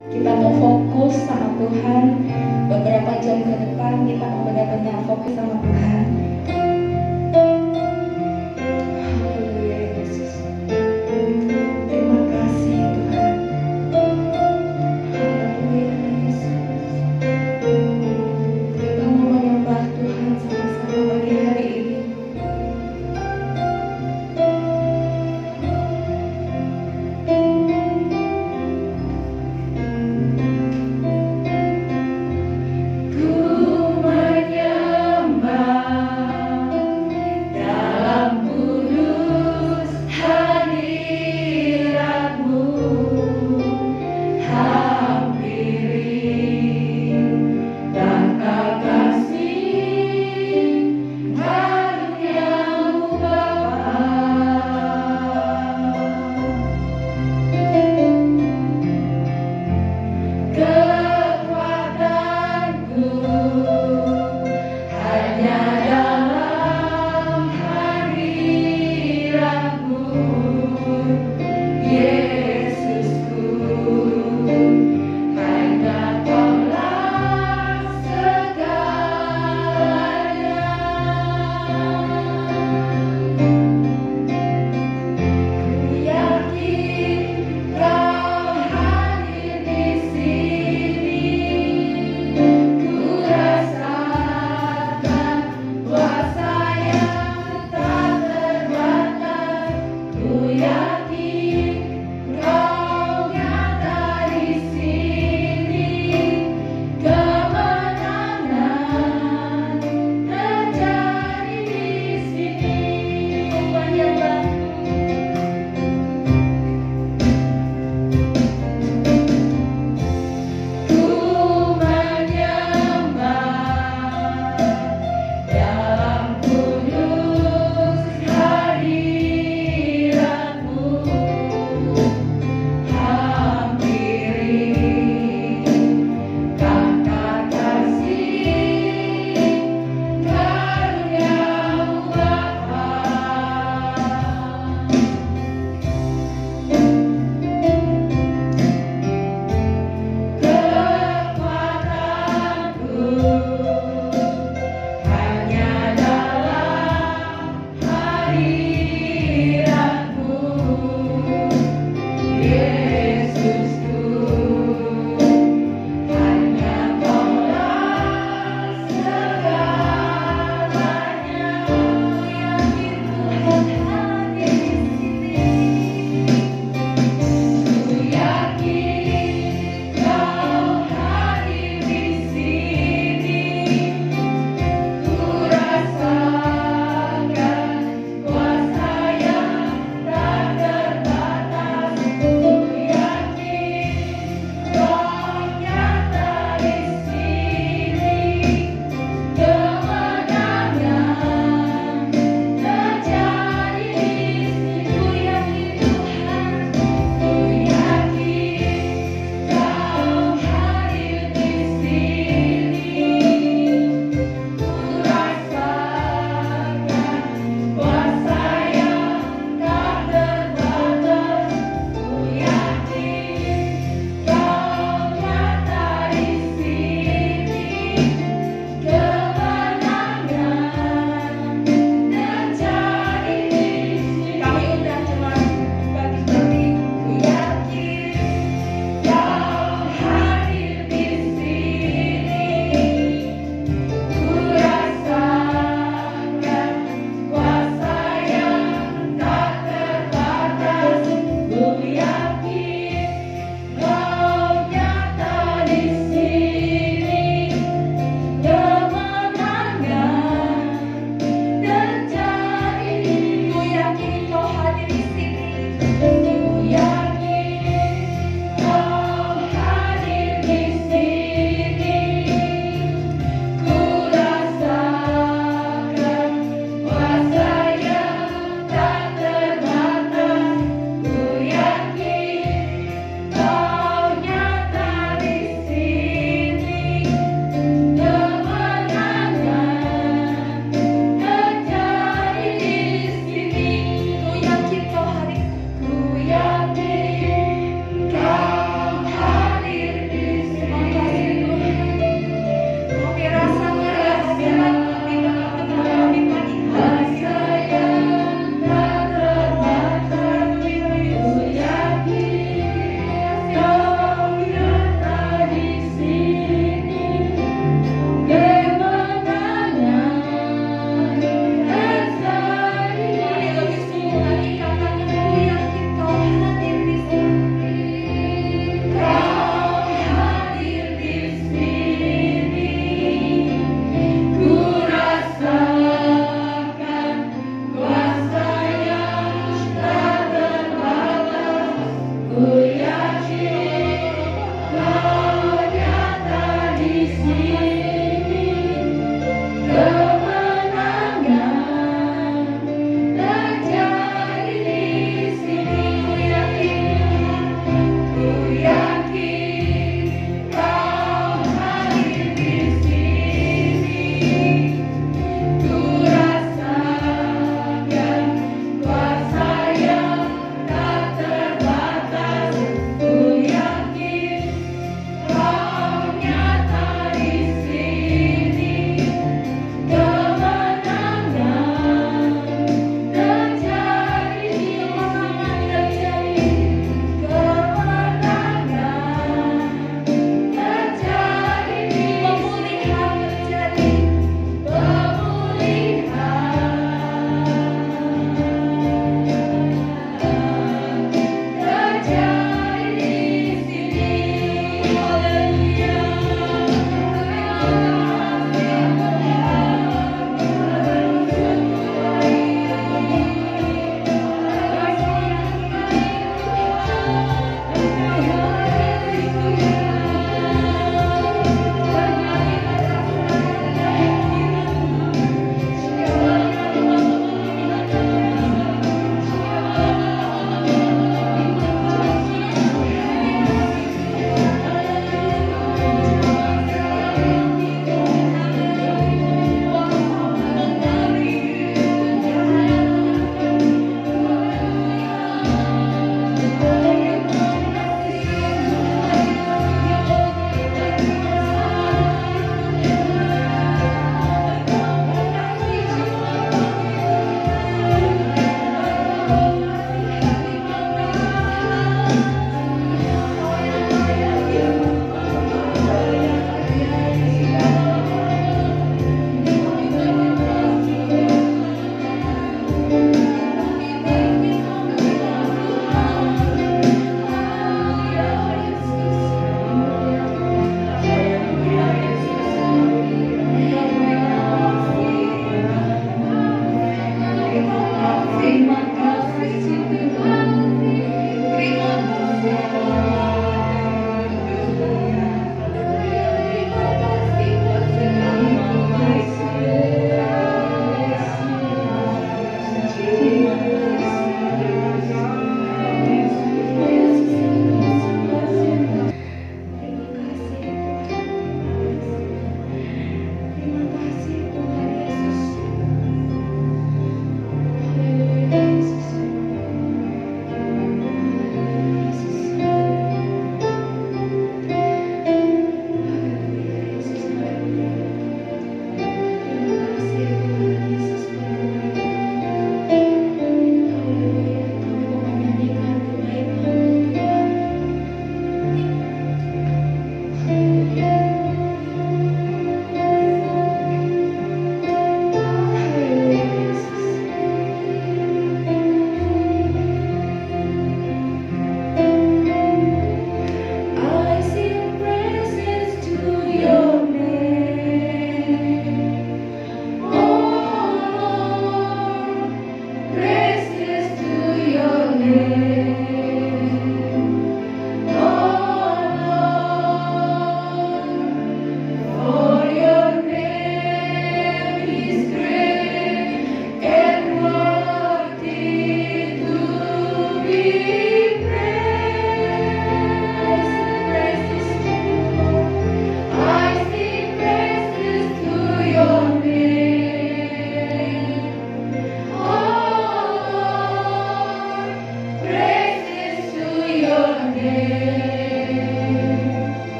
Kita mau fokus sama Tuhan. Beberapa jam ke depan kita mau benar-benar fokus sama Tuhan. Haleluya Yesus. Terima kasih Tuhan. Haleluya Yesus. Kita mau menyembah Tuhan sama-sama pagi hari ini. Ku menyembah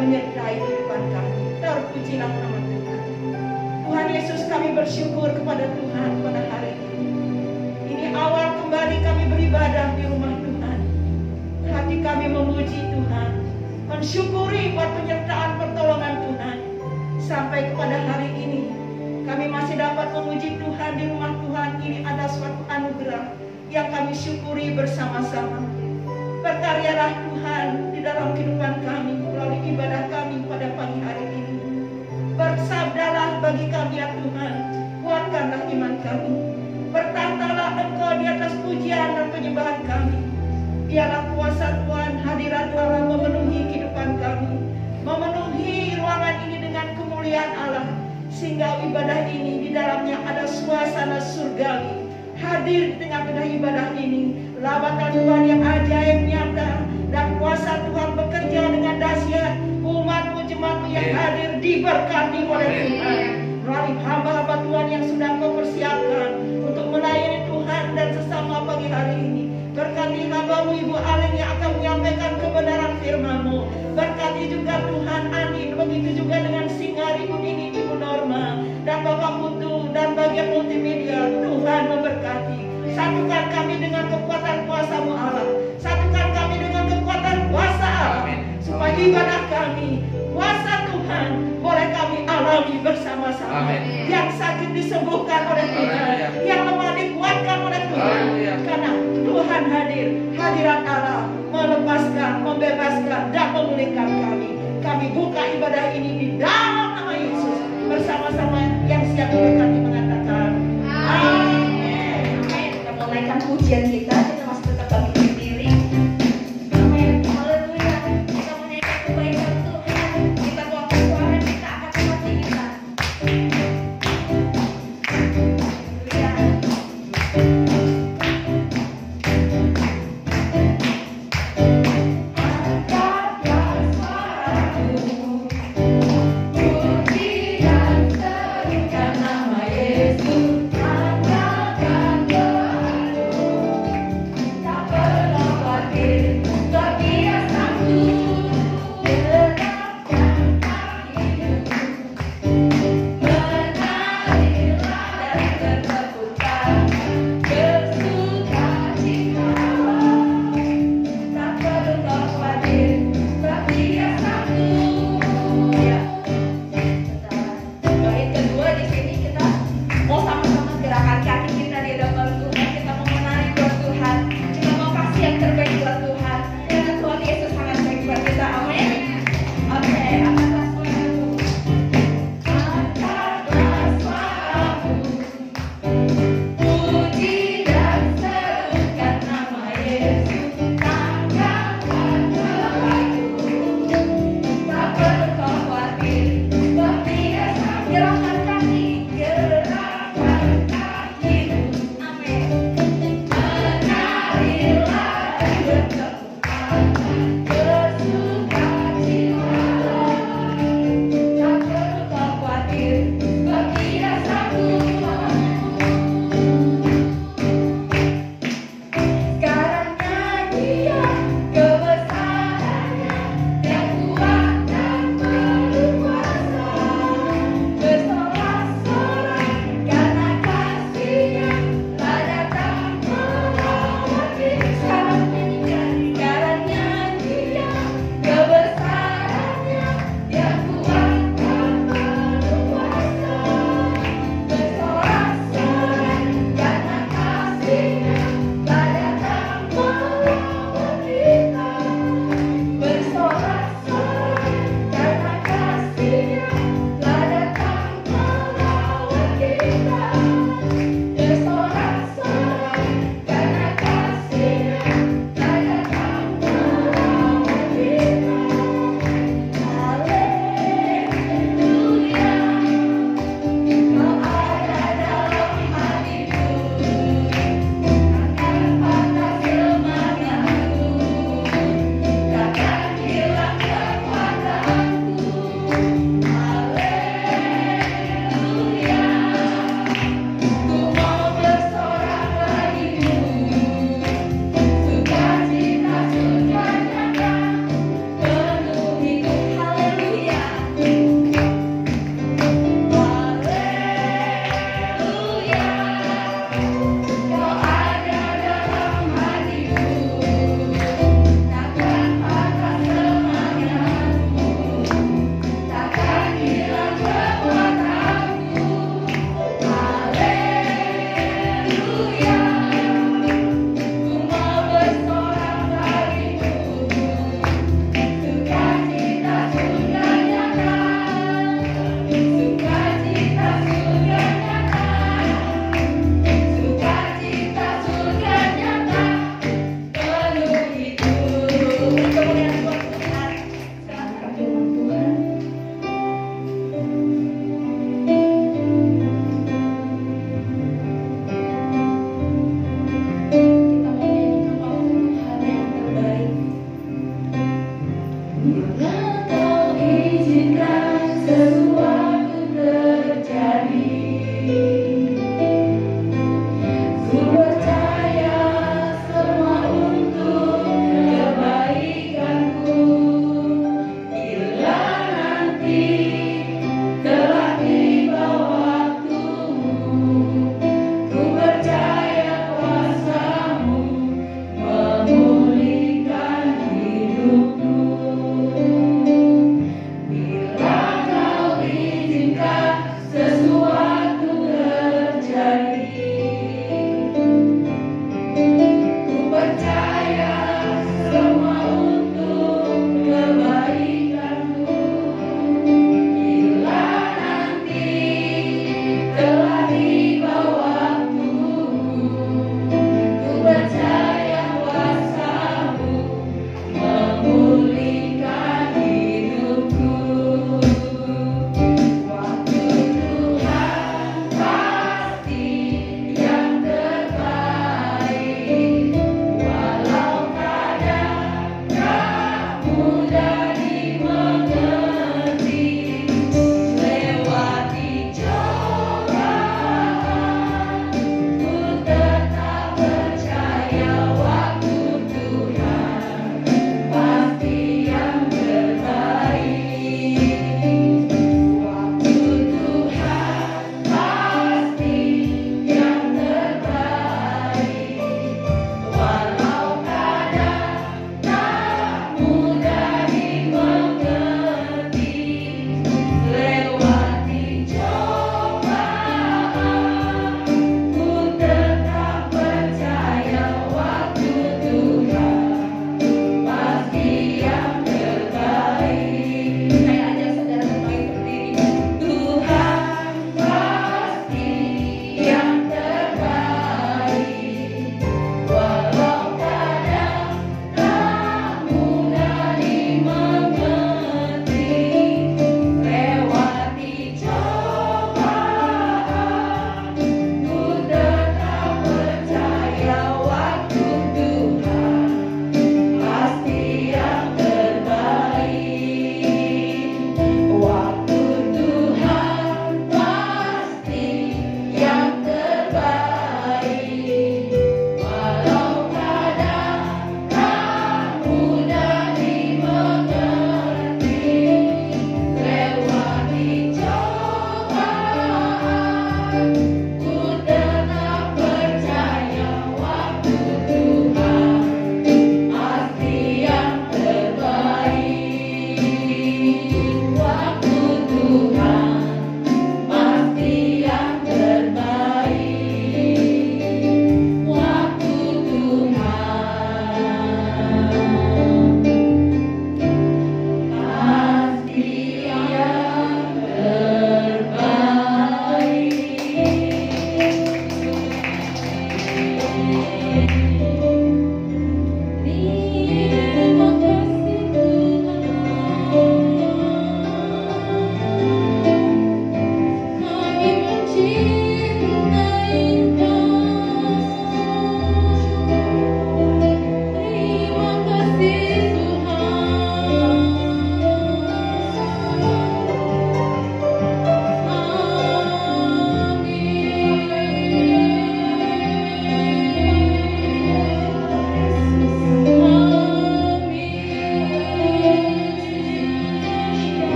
menyertai kehidupan kami. Terpujilah nama Tuhan. Tuhan Yesus, kami bersyukur kepada Tuhan pada hari ini. Ini awal kembali kami beribadah di rumah Tuhan. Hati kami memuji Tuhan, mensyukuri buat penyertaan pertolongan Tuhan. Sampai kepada hari ini kami masih dapat memuji Tuhan di rumah Tuhan. Ini ada suatu anugerah yang kami syukuri bersama-sama. Berkaryalah Tuhan di dalam kehidupan kami melalui ibadah kami pada pagi hari ini. Bersabdalah bagi kami ya Tuhan, kuatkanlah iman kami. Bertahtalah Engkau di atas pujian dan penyembahan kami. Biarlah kuasa Tuhan, hadirat Allah memenuhi kehidupan kami, memenuhi ruangan ini dengan kemuliaan Allah, sehingga ibadah ini di dalamnya ada suasana surgawi. Hadir di tengah-tengah ibadah ini lawatan Tuhan yang ajaib nyata, dan kuasa Tuhan bekerja dengan dahsyat. Umat-Mu, jemaat-Mu yang hadir diberkati oleh Tuhan melalui hamba-hamba Tuhan yang sudah Kau persiapkan untuk melayani Tuhan dan sesama pagi hari ini. Berkati hamba-Mu Ibu Alin yang akan menyampaikan kebenaran firman-Mu. Berkati juga Tuhan Andi, begitu juga dengan Singari ini Ibu Norma dan Bapak Putu dan bagian multimedia. Tuhan memberkati. Satukan kami dengan kekuatan kuasa-Mu Allah. Satukan kami dengan kekuatan kuasa Allah, supaya ibadah kami, kuasa Tuhan, boleh kami alami bersama-sama. Yang sakit disembuhkan oleh Tuhan, yang lemah dikuatkan oleh Tuhan. Karena Tuhan hadir, hadirat Allah melepaskan, membebaskan, dan memulihkan kami. Kami buka ibadah ini di dalam nama Yesus. Bersama-sama yang siap diberkati mengatakan amin. Kita menaikkan pujian kita masih tetap bagi berdiri. Amin. Haleluya. Kita menaikkan kebaikan Tuhan. Kita buat suara kita akan hati kita. Haleluya. Angkatlah suaramu, puji dan serukan nama Yesus. Angkatkan doamu.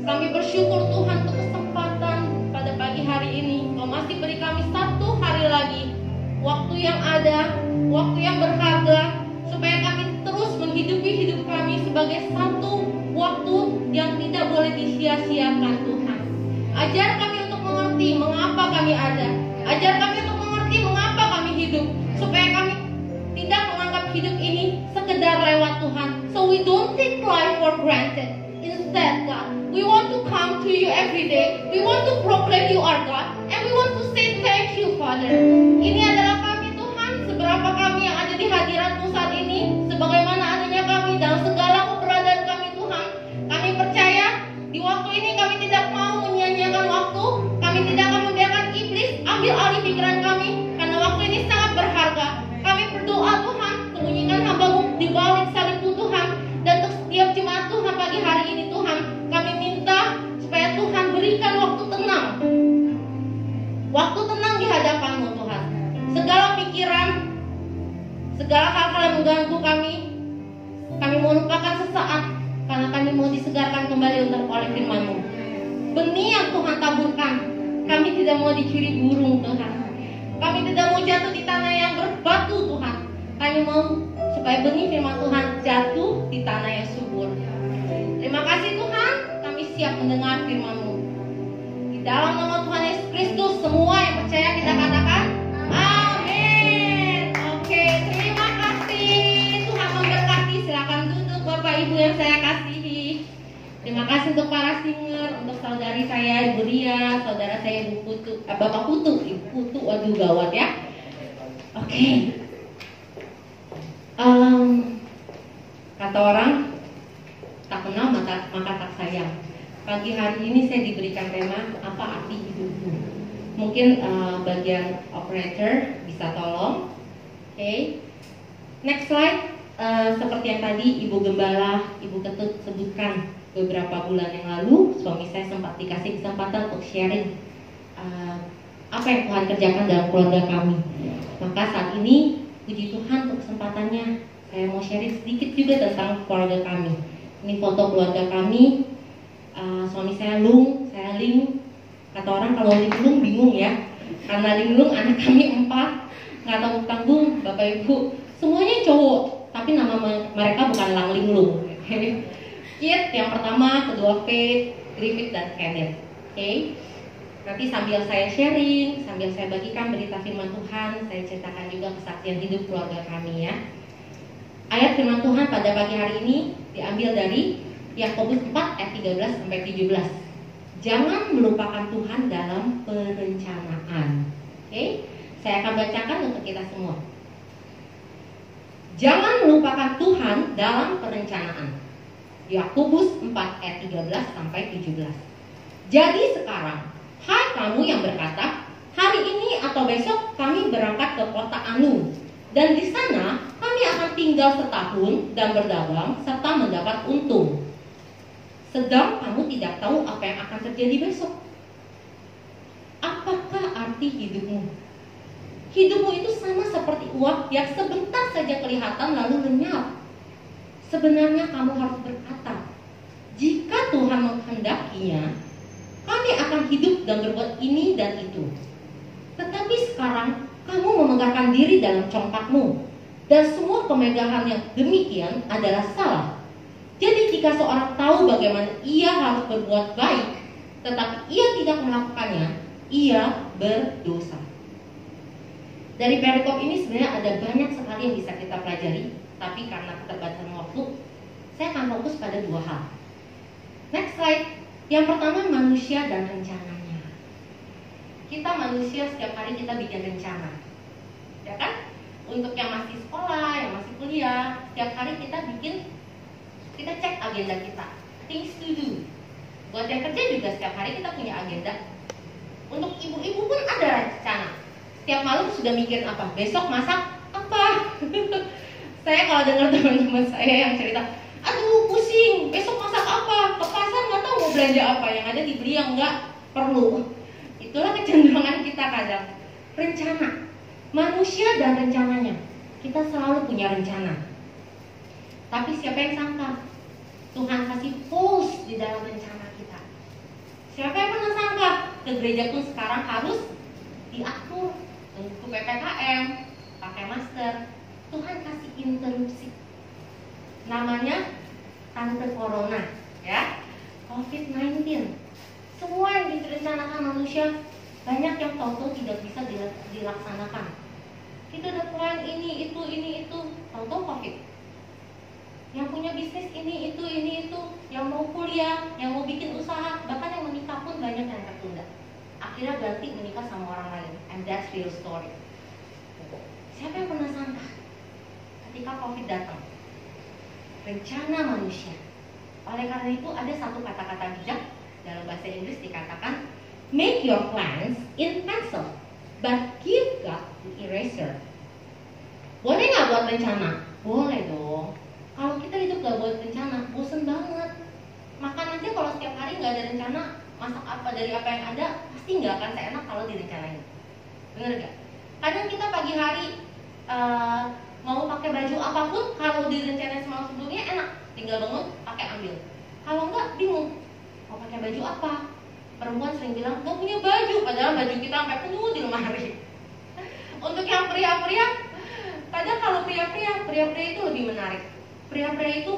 Kami bersyukur Tuhan untuk kesempatan pada pagi hari ini. Kau masih beri kami satu hari lagi, waktu yang ada, waktu yang berharga, supaya kami terus menghidupi hidup kami sebagai satu waktu yang tidak boleh disia-siakan Tuhan. Ajar kami untuk mengerti mengapa kami ada. Ajar kami untuk mengerti mengapa kami hidup, supaya kami tidak menganggap hidup ini sekedar lewat Tuhan. So we don't take life for granted. Instead, God, we want to come to you every day. We want to proclaim you are God, and we want to say thank you, Father. Ini adalah kami Tuhan, seberapa kami yang ada di hadirat-Mu saat ini, sebagaimana adanya kami dalam segala keberadaan kami Tuhan. Kami percaya di waktu ini kami tidak mau menyia-nyiakan waktu. Kami tidak akan membiarkan iblis ambil alih pikiran kami, karena waktu ini sangat berharga. Kami berdoa Tuhan, sembunyikan hamba-Mu di balik salib-Mu Tuhan. Dan untuk setiap jemaat Tuhan pagi hari ini Tuhan, kami minta supaya Tuhan berikan waktu tenang. Waktu tenang di hadapan-Mu Tuhan. Segala pikiran, segala hal-hal yang mengganggu kami mau lupakan sesaat, karena kami mau disegarkan kembali oleh firman-Mu. Benih yang Tuhan taburkan, kami tidak mau dicuri burung Tuhan. Kami tidak mau jatuh di tanah yang berbatu Tuhan. Kami mau supaya benih firman Tuhan jatuh di tanah yang subur. Terima kasih Tuhan, kami siap mendengar firman-Mu. Di dalam nama Tuhan Yesus Kristus, semua yang percaya kita katakan amin. Oke, terima kasih. Tuhan memberkati. Silakan duduk Bapak Ibu yang saya kasihi. Terima kasih untuk para singer, untuk saudari saya Ibu Ria, saudara saya Ibu Putu, Bapak Putu, Ibu Putu, waduh gawat ya. Oke. Kata orang, tak kenal maka tak sayang. Pagi hari ini saya diberikan tema, apa arti hidupku? Mungkin bagian operator bisa tolong. Oke. Next slide. Seperti yang tadi Ibu Gembala, Ibu Ketut sebutkan beberapa bulan yang lalu, suami saya sempat dikasih kesempatan untuk sharing apa yang Tuhan kerjakan dalam keluarga kami. Maka saat ini, puji Tuhan untuk kesempatannya, saya mau sharing sedikit juga tentang keluarga kami. Ini foto keluarga kami. Suami saya Lung, saya Ling. Kata orang kalau Linglung bingung ya, karena Linglung anak kami 4, nggak tanggung Bapak Ibu, semuanya cowok, tapi nama mereka bukan Lang Linglung. Kit yang pertama, kedua Faith, Griffith dan Kenneth. Oke. Nanti sambil saya sharing, sambil saya bagikan berita firman Tuhan, saya ceritakan juga kesaksian hidup keluarga kami ya. Ayat firman Tuhan pada pagi hari ini diambil dari Yakobus 4 ayat 13 sampai 17. Jangan melupakan Tuhan dalam perencanaan. Oke, saya akan bacakan untuk kita semua. Jangan melupakan Tuhan dalam perencanaan. Yakobus 4 ayat 13 sampai 17. Jadi sekarang, hai kamu yang berkata, hari ini atau besok kami berangkat ke kota Anu, dan di sana kami akan tinggal setahun dan berdagang serta mendapat untung. Sedang kamu tidak tahu apa yang akan terjadi besok. Apakah arti hidupmu? Hidupmu itu sama seperti uap yang sebentar saja kelihatan lalu lenyap. Sebenarnya kamu harus berkata, jika Tuhan menghendakinya, kami akan hidup dan berbuat ini dan itu. Tetapi sekarang kamu memegahkan diri dalam congkakmu, dan semua pemegahan yang demikian adalah salah. Jadi jika seorang tahu bagaimana ia harus berbuat baik, tetapi ia tidak melakukannya, ia berdosa. Dari perikop ini sebenarnya ada banyak sekali yang bisa kita pelajari, tapi karena keterbatasan waktu, saya akan fokus pada 2 hal. Next slide. Yang pertama, manusia dan rencananya. Kita manusia setiap hari kita bikin rencana, ya kan? Untuk yang masih sekolah, yang masih kuliah, setiap hari kita cek agenda kita, things to do. Buat yang kerja juga setiap hari kita punya agenda. Untuk ibu-ibu pun ada rencana. Setiap malam sudah mikirin apa, besok masak apa. Saya kalau dengar teman-teman saya yang cerita, aduh pusing, besok masak apa, ke pasar nggak tahu mau belanja apa, yang ada dibeli yang nggak perlu. Itulah kecenderungan kita kadang. Rencana, manusia dan rencananya. Kita selalu punya rencana. Tapi siapa yang sangka Tuhan kasih pause di dalam rencana kita. ke gereja pun sekarang harus diatur untuk PPKM, pakai masker. Tuhan kasih interupsi. Namanya tante corona, ya, COVID-19. Semua yang direncanakan manusia, banyak yang tahu-tahu tidak bisa dilaksanakan. Kita udah plan ini itu, tahu-tahu COVID. Yang punya bisnis ini itu, yang mau kuliah, yang mau bikin usaha, bahkan yang menikah pun banyak yang tertunda. Akhirnya ganti menikah sama orang lain, and that's real story. Siapa yang pernah sangka ketika COVID datang? Rencana manusia. Oleh karena itu ada satu kata-kata bijak dalam bahasa Inggris dikatakan, make your plans in pencil, but give God the eraser. Boleh nggak buat rencana? Boleh dong. Kalau kita hidup nggak buat rencana, bosen banget. Makan aja kalau setiap hari nggak ada rencana, masak apa dari apa yang ada, pasti nggak akan seenak kalau direncanain. Bener gak? Kadang kita pagi hari mau pakai baju apapun, kalau direncanain semalam sebelumnya enak, tinggal bangun pakai ambil. Kalau enggak bingung mau pakai baju apa. Perempuan sering bilang nggak punya baju, padahal baju kita sampai penuh di lemari. Untuk yang pria-pria, kadang kalau pria-pria itu lebih menarik. Pria-pria itu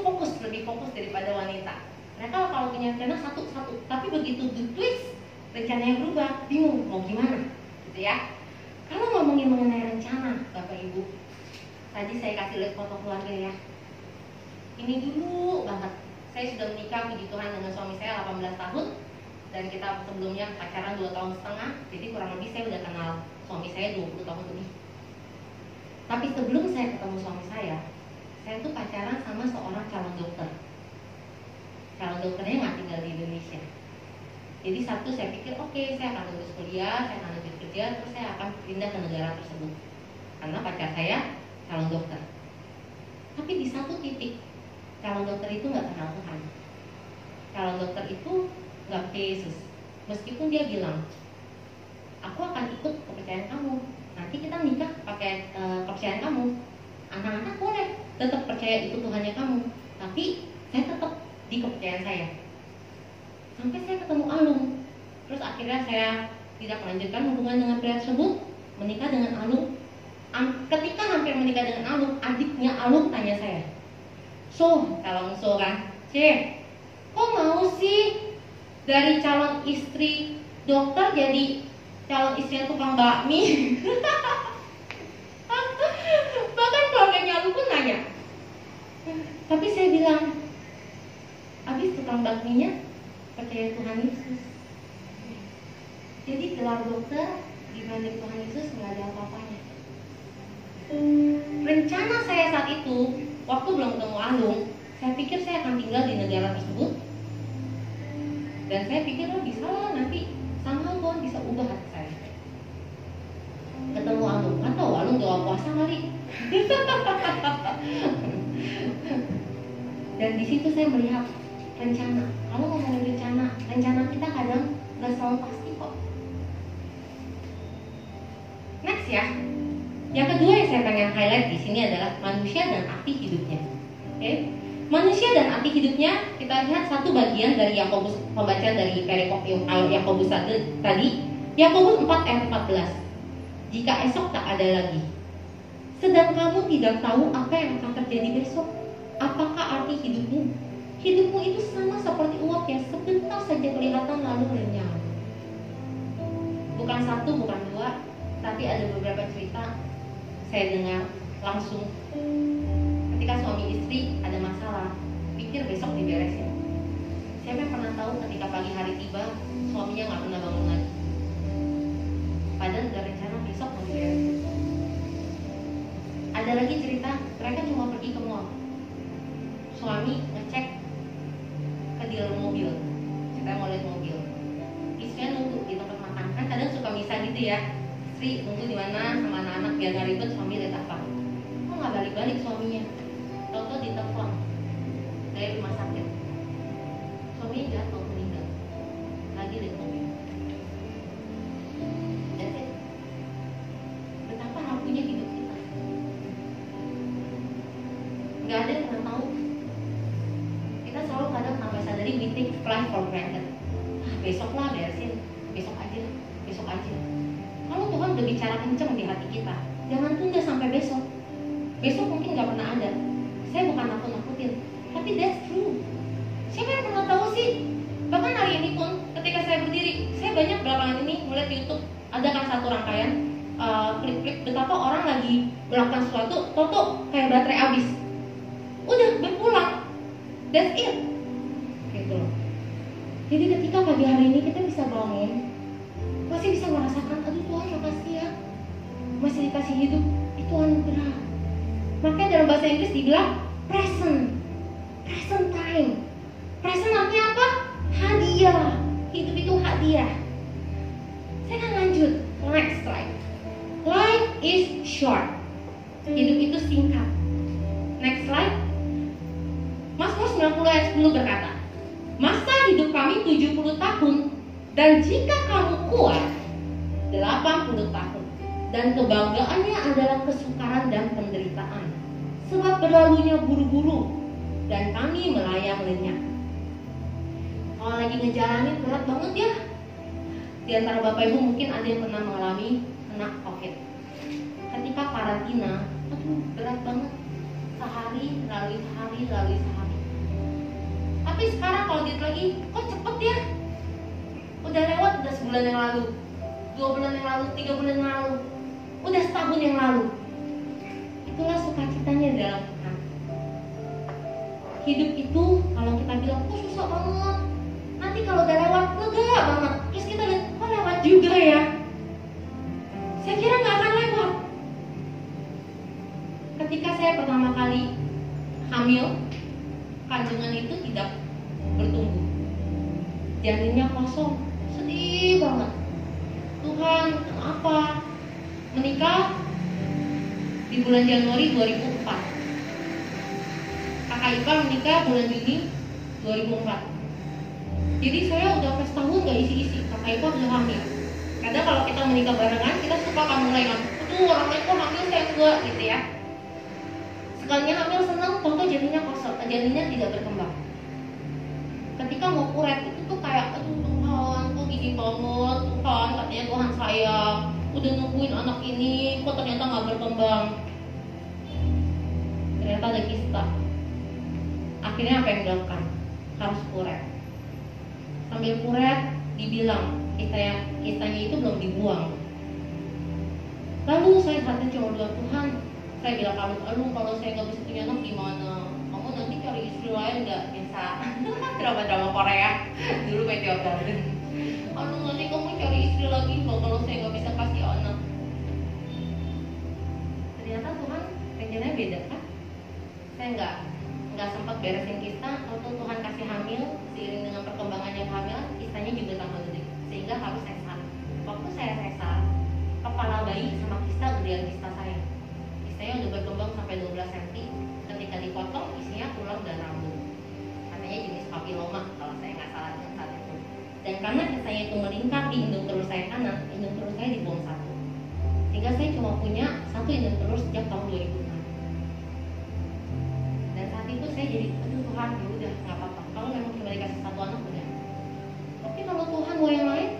lebih fokus daripada wanita. Mereka kalau punya rencana satu-satu, tapi begitu di twist, rencananya berubah, bingung mau gimana, gitu ya. Kalau ngomongin mengenai rencana, Bapak Ibu, tadi saya kasih lihat foto keluarga ya. Ini dulu banget. Saya sudah menikah, puji Tuhan, dengan suami saya 18 tahun. Dan kita sebelumnya pacaran 2 tahun setengah. Jadi kurang lebih saya udah kenal suami saya 20 tahun lebih. Tapi sebelum saya ketemu suami saya tuh pacaran sama seorang calon dokter. Calon dokternya nggak tinggal di Indonesia. Jadi satu saya pikir oke, saya akan lulus kuliah, saya akan lanjut kerja, terus saya akan pindah ke negara tersebut. Karena pacar saya calon dokter. Tapi di satu titik, calon dokter itu nggak kenal Tuhan. Calon dokter itu nggak percaya Yesus. Meskipun dia bilang, aku akan ikut kepercayaan kamu. Nanti kita nikah pakai kepercayaan kamu. Anak-anak boleh tetap percaya ikut Tuhannya kamu. Tapi saya tetap di kepercayaan saya. Sampai saya ketemu Alung. Terus akhirnya saya tidak melanjutkan hubungan dengan pria tersebut, menikah dengan Alung. Ketika hampir menikah dengan Alung, adiknya Alung tanya saya, calon kan, kok mau sih dari calon istri dokter jadi calon istri tukang bakmi? Bahkan keluarganya Alung pun nanya. Tapi saya bilang, habis tukang bakminya percaya Tuhan Yesus. Jadi gelar dokter dibanding Tuhan Yesus nggak ada apa-apanya. Rencana saya saat itu, waktu belum ketemu Alung, saya pikir saya akan tinggal di negara tersebut. Dan saya pikir bisa lah nanti sama Tuhan bisa ubah hati saya. Ketemu Alung, kan tahu Alung doa puasa kali. Dan di situ saya melihat rencana. Kalau ngomongin rencana kita kadang nggak selalu pasti kok. Next ya. Yang kedua yang saya pengen highlight di sini adalah manusia dan arti hidupnya. Oke? Manusia dan arti hidupnya, kita lihat satu bagian dari Yakobus, pembacaan dari perikop Yakobus tadi, Yakobus 4 ayat 14. Jika esok tak ada lagi, sedang kamu tidak tahu apa yang akan terjadi besok, apakah arti hidupmu? Hidupmu itu sama seperti uap yang sebentar saja kelihatan lalu lenyap. Bukan satu, bukan dua, tapi ada beberapa cerita saya dengar langsung. Ketika suami istri ada masalah, pikir besok diberesin. Siapa yang pernah tahu ketika pagi hari tiba, suaminya nggak pernah bangun lagi? Padahal udah rencana besok mau diberesin. Ada lagi cerita, mereka cuma pergi ke mall. Suami ngecek ke dealer mobil, kita mau lihat mobil. Istrinya nunggu di tempat makan, kan kadang suka misah gitu ya. Istri nunggu di mana sama anak-anak biar nggak ribet, suami lihat apa? Kok nggak balik-balik suaminya? Tahu-tahu ditelepon dari rumah sakit. Suaminya jatuh meninggal. Lagi lihat mobil. That's it. Betapa rapuhnya hidup kita. Nggak ada yang pernah tahu. Kita selalu kadang tanpa sadari we take life for granted. Besok lah beresin, besok aja. aja. Kalau Tuhan udah bicara kenceng di hati kita, jangan tunda sampai besok. Besok mungkin nggak pernah ada. Saya bukan nakut-nakutin, tapi that's true. Siapa yang pernah tahu sih? Bahkan hari ini pun, ketika saya berdiri, saya banyak belakangan ini melihat di YouTube ada kan satu rangkaian klip-klip betapa orang lagi melakukan sesuatu, toto kayak baterai habis, udah berpulang, that's it, gitu loh. Jadi ketika pagi hari ini kita bisa bangun, masih bisa merasakan, aduh Tuhan makasih ya, masih dikasih hidup, itu anugerah. Makanya dalam bahasa Inggris dibilang present time. Present artinya apa? Hadiah. Hidup itu hadiah. Saya akan lanjut, next slide. Life is short. Hidup itu singkat. Next slide. Mazmur 90 ayat 10 berkata, masa hidup kami 70 tahun, dan jika kamu kuat 80 tahun, dan kebanggaannya adalah kesukaran dan penderitaan, sebab berlalunya buru-buru, dan kami melayang lenyap. Kalau lagi ngejalanin berat banget ya. Di antara Bapak Ibu mungkin ada yang pernah mengalami kena COVID. Ketika karantina, aduh berat banget. Sehari, lalu sehari, lalu sehari. Tapi sekarang kalau dilihat lagi, kok cepet ya? Udah lewat, udah sebulan yang lalu, 2 bulan yang lalu, 3 bulan yang lalu, udah setahun yang lalu. Itulah sukacitanya dalam Tuhan. Hidup itu kalau kita bilang, kok susah banget, nanti kalau udah lewat, lega banget. Terus kita lihat, kok lewat juga ya? Saya kira gak akan lewat. Ketika saya pertama kali hamil, kandungan itu tidak bertumbuh, janinnya kosong, sedih banget. Tuhan, kenapa? Menikah di bulan Januari 2004. Kakak Ipa menikah bulan Juni 2004. Jadi saya udah sampai setahun gak isi-isi, kakak Ipa udah hamil. Kadang kalau kita menikah barengan, kita suka mulai kan, aduh orang lain kok hamil saya enggak gitu ya. Sekalinya hamil senang, contoh janinnya kosong, janinnya tidak berkembang. Ketika mau kuret itu tuh kayak, aduh Tuhan, kok gini banget, Tuhan katanya Tuhan sayang, udah nungguin anak ini, kok ternyata nggak berkembang. Ternyata ada kista. Akhirnya apa yang dilakukan? Harus kuret. Sambil kuret, dibilang kistanya itu belum dibuang. Lalu saya hati cuma doa, Tuhan, saya bilang kalau saya nggak bisa punya anak gimana? Kamu nanti cari istri lain nggak? Bisa. Drama-drama Korea dulu Meteor Garden. Aduh nanti kamu cari istri lagi kalau saya nggak bisa kasih anak. Ternyata Tuhan rencananya beda kan? Saya nggak sempat beresin kista. Waktu Tuhan kasih hamil, seiring dengan perkembangannya kehamilan, kistanya juga tambah gede sehingga harus sesar. Waktu saya sesar, kepala bayi sama kista gedean kista saya. Kistanya udah berkembang sampai 12 cm. Ketika dipotong, isinya tulang dan rambut. Katanya jenis papiloma kalau saya nggak salah saat itu. Dan karena kistanya itu melingkar di indung telur saya kanan, indung telur saya dibuang satu. Sehingga saya cuma punya satu indung telur sejak tahun 2006. Dan saat itu saya jadi, aduh Tuhan, ya udah nggak apa-apa. Kalau memang cuma dikasih satu anak udah. Tapi kalau Tuhan mau yang lain,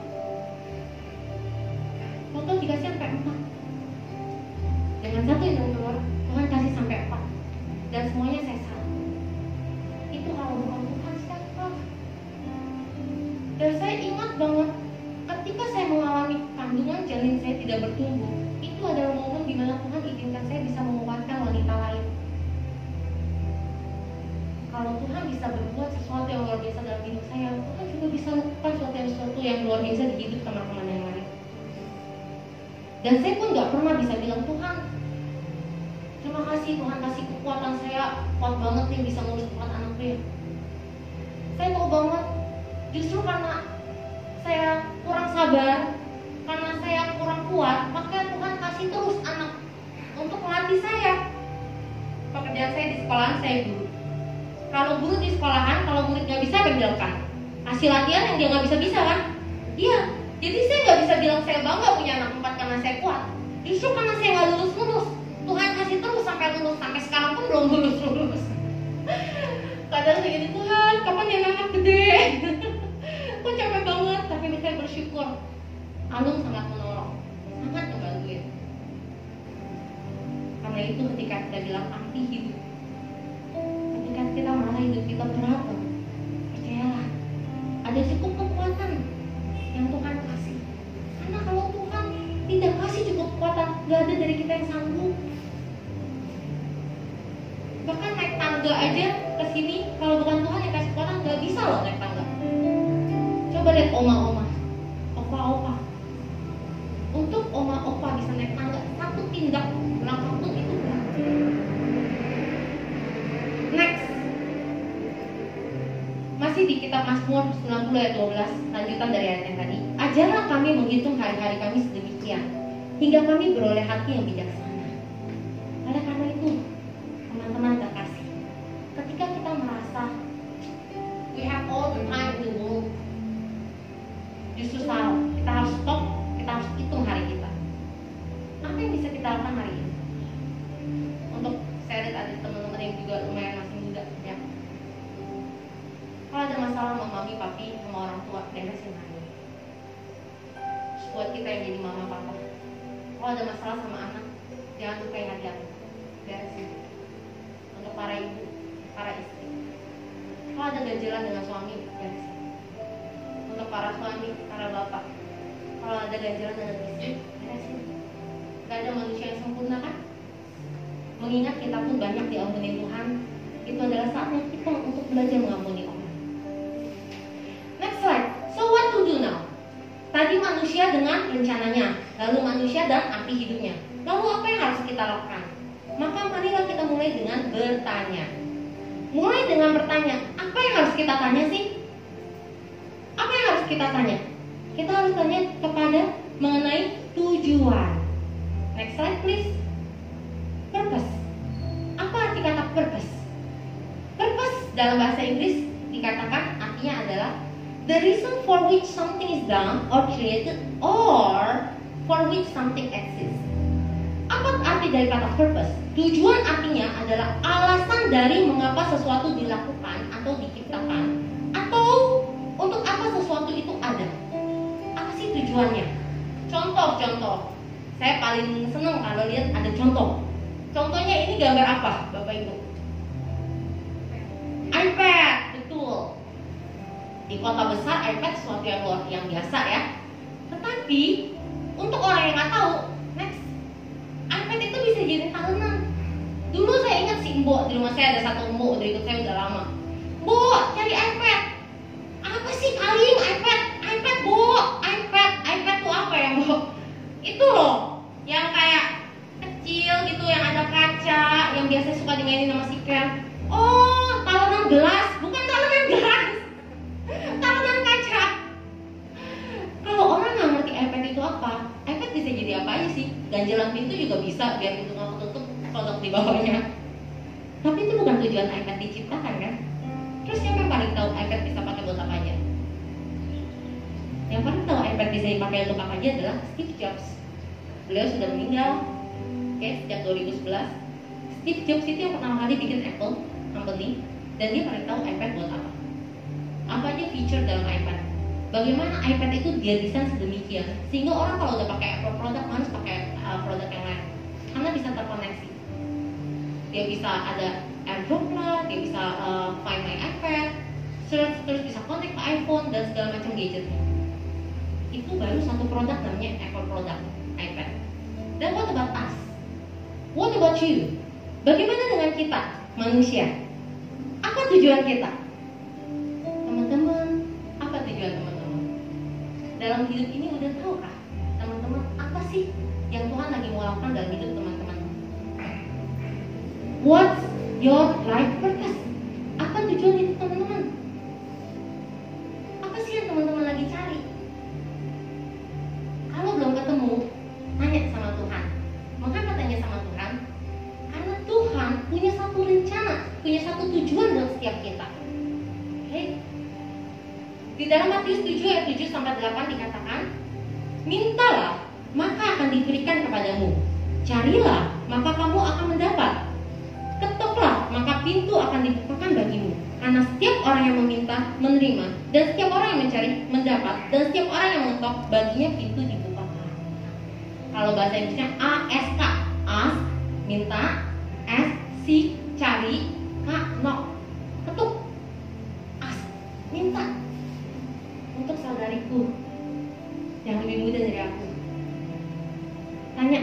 waktu dikasih sampai 4. Dengan satu indung telur, Tuhan kasih sampai 4. Dan semuanya sesar. Itu kalau bukan Tuhan siapa? Dan saya ingat banget ketika saya mengalami kandungan janin saya tidak bertumbuh, itu adalah momen di mana Tuhan izinkan saya bisa menguatkan wanita lain. Kalau Tuhan bisa berbuat sesuatu yang luar biasa dalam hidup saya, Tuhan juga bisa lakukan sesuatu yang luar biasa di hidup teman-teman yang lain. Dan saya pun gak pernah bisa bilang, Tuhan, terima kasih Tuhan kasih kekuatan saya kuat banget nih bisa ngurus 4 anak gue. Saya tahu banget justru karena saya kurang sabar, karena saya kurang kuat, makanya Tuhan kasih terus anak untuk melatih saya. Pekerjaan saya di sekolahan saya guru. Kalau guru di sekolahan, kalau murid nggak bisa apa yang dilakukan? Kasih latihan yang dia nggak bisa kan? Iya. Jadi saya nggak bisa bilang saya bangga punya anak 4 karena saya kuat. Justru karena saya nggak lulus. Tuhan kasih terus sampai lulus, sampai sekarang pun belum lulus. Kadang saya gini, Tuhan, kapan ya anak gede? Kok capek banget, tapi saya bersyukur. Alung sangat menolong, sangat membantuin. Karena itu ketika kita bilang arti hidup, ketika kita merasa hidup kita berat, percayalah, ada cukup kekuatan yang Tuhan kasih. Karena kalau Tuhan tidak kasih cukup kekuatan, gak ada dari kita yang sanggup. Bahkan naik tangga aja ke sini, kalau bukan Tuhan yang kasih kekuatan, gak bisa loh naik tangga. Coba lihat oma-oma, opa-opa. Untuk oma-opa bisa naik tangga, satu tindak langkah pun itu berat. Next, masih di kitab Mazmur 90 ayat 12, lanjutan dari ayat yang tadi. Ajarlah kami menghitung hari-hari kami sedemikian, hingga kami beroleh hati yang bijaksana. Oleh karena itu, teman-teman terkasih, ketika kita merasa we have all the time in the world, justru salah. Kita harus stop, kita harus hitung hari kita. Apa yang bisa kita lakukan hari ini? Untuk saya lihat ada teman-teman yang juga lumayan masih muda ya. Kalau ada masalah sama mami, papi, sama orang tua, beresin hari ini. Terus buat kita yang jadi mama, papa, kalau ada masalah sama anak, jangan lupain hati-hati, beresin. Untuk para ibu, para istri, kalau ada ganjilan dengan suami, beresin. Untuk para suami, para bapak, kalau ada ganjilan dengan istri, beresin. Gak ada manusia yang sempurna kan? Mengingat kita pun banyak diampuni Tuhan, itu adalah saatnya kita untuk belajar mengampuni orang. Next slide. So what to do now? Tadi manusia dengan rencananya, lalu manusia dan arti hidupnya. Lalu apa yang harus kita lakukan? Maka marilah kita mulai dengan bertanya. Mulai dengan bertanya, apa yang harus kita tanya sih? Apa yang harus kita tanya? Kita harus tanya kepada mengenai tujuan. Next slide please. Purpose. Apa arti kata purpose? Purpose dalam bahasa Inggris dikatakan artinya adalah the reason for which something is done or created or for which something exists. Apa arti dari kata purpose? Tujuan artinya adalah alasan dari mengapa sesuatu dilakukan atau diciptakan, atau untuk apa sesuatu itu ada. Apa sih tujuannya? Contoh. Saya paling senang kalau lihat ada contoh. Contohnya ini gambar apa, Bapak Ibu? iPad, betul. Di kota besar iPad sesuatu yang biasa ya. Tetapi untuk orang yang nggak tahu, next, iPad itu bisa jadi tahunan. Dulu saya ingat si Mbok, di rumah saya ada satu Mbok, udah ikut saya udah lama. Mbok, cari iPad. Apa sih kalian iPad? iPad, Mbok, iPad tuh apa ya, Mbok? Itu loh, yang kayak kecil gitu, yang ada kaca, yang biasa suka dimainin sama si Ken. Oh, talenan gelas, bukan talenan gelas, talenan kaca. Kalau orang nggak ngerti iPad itu apa, iPad bisa jadi apa aja sih? Ganjelan pintu juga bisa, biar pintu nggak ketutup, kodok di bawahnya. Tapi itu bukan tujuan iPad diciptakan kan? Terus siapa yang paling tahu iPad bisa pakai buat apa aja? Yang paling tahu iPad bisa dipakai untuk apa aja adalah Steve Jobs. Beliau sudah meninggal, sejak 2011. Steve Jobs itu yang pertama kali bikin Apple Company, dan dia paling tahu iPad buat apa. Apa aja feature dalam iPad? Bagaimana iPad itu dia desain sedemikian sehingga orang kalau udah pakai Apple produk harus pakai produk yang lain, karena bisa terkoneksi. Dia bisa ada AirDrop lah, dia bisa Find My iPad, terus bisa connect ke iPhone dan segala macam gadgetnya. Itu baru satu produk namanya Apple produk, iPad. Dan what about us? What about you? Bagaimana dengan kita, manusia? Apa tujuan kita? Teman-teman, apa tujuan teman-teman? Dalam hidup ini udah tahu kah? Teman-teman, apa sih yang Tuhan lagi mau lakukan dalam hidup teman-teman? What's your life purpose? Apa tujuan hidup teman-teman? Apa sih yang teman-teman lagi cari? Kalau belum ketemu, tanya sama Tuhan. Maka tanya sama Tuhan, karena Tuhan punya satu rencana, punya satu tujuan dalam setiap kita. Oke? Di dalam Matius 7 ayat 7-8 dikatakan, mintalah, maka akan diberikan kepadamu. Carilah, maka kamu akan mendapat. Ketoklah, maka pintu akan dibukakan bagimu. Karena setiap orang yang meminta, menerima, dan setiap orang yang mencari, mendapat, dan setiap orang yang mengetok, baginya pintu dibukakan. Kalau bahasa Inggrisnya ASK, ask, minta, S, seek, cari, K, knock, ketuk, ask, minta. Untuk saudariku yang lebih muda dari aku, tanya,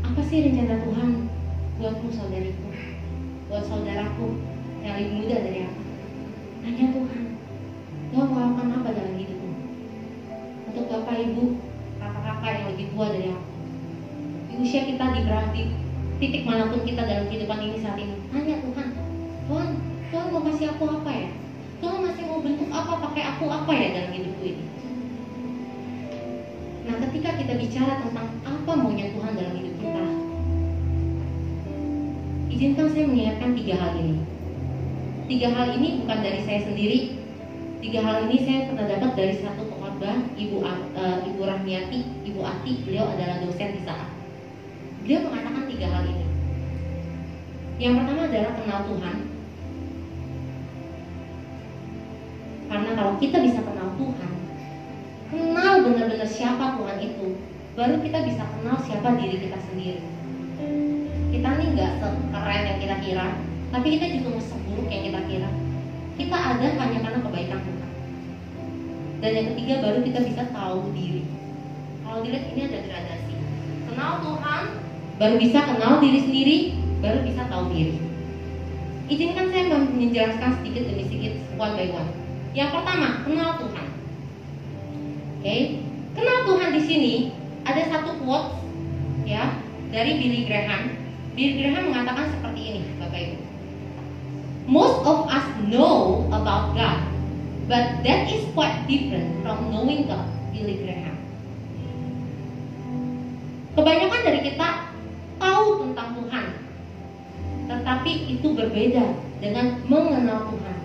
apa sih rencana Tuhan buatmu saudariku, buat saudaraku yang lebih muda dari aku? Tanya Tuhan, Tuhan mau lakukan apa dalam hidupmu? Untuk bapak ibu, kakak-kakak yang lebih tua dari aku, di usia kita di titik manapun kita dalam kehidupan ini saat ini, tanya Tuhan, Tuhan mau kasih aku apa ya? Tuhan masih mau bentuk apa, pakai aku apa ya dalam hidupku ini? Nah, ketika kita bicara tentang apa maunya Tuhan dalam hidup kita, izinkan saya mengingatkan 3 hal ini. 3 hal ini bukan dari saya sendiri. 3 hal ini saya pernah dapat dari satu pengkhotbah, Ibu Rahmiati, Ibu Ati. Beliau adalah dosen di saat. Beliau mengatakan 3 hal ini. Yang pertama adalah kenal Tuhan. Karena kalau kita bisa kenal Tuhan, kenal benar-benar siapa Tuhan itu, baru kita bisa kenal siapa diri kita sendiri. Kita nih nggak sekeren yang kita kira, tapi kita juga nggak seburuk yang kita kira. Kita ada hanya karena kebaikan Tuhan. Dan yang ketiga, baru kita bisa tahu diri. Kalau dilihat ini ada gradasi. Kenal Tuhan, baru bisa kenal diri sendiri, baru bisa tahu diri. Izinkan saya menjelaskan sedikit demi sedikit, one by one. Yang pertama, kenal Tuhan. Oke, kenal Tuhan di sini ada satu quote ya dari Billy Graham. Billy Graham mengatakan seperti ini, Bapak Ibu. Most of us know about God, but that is quite different from knowing God. Billy Graham. Kebanyakan dari kita tahu tentang Tuhan, tetapi itu berbeda dengan mengenal Tuhan.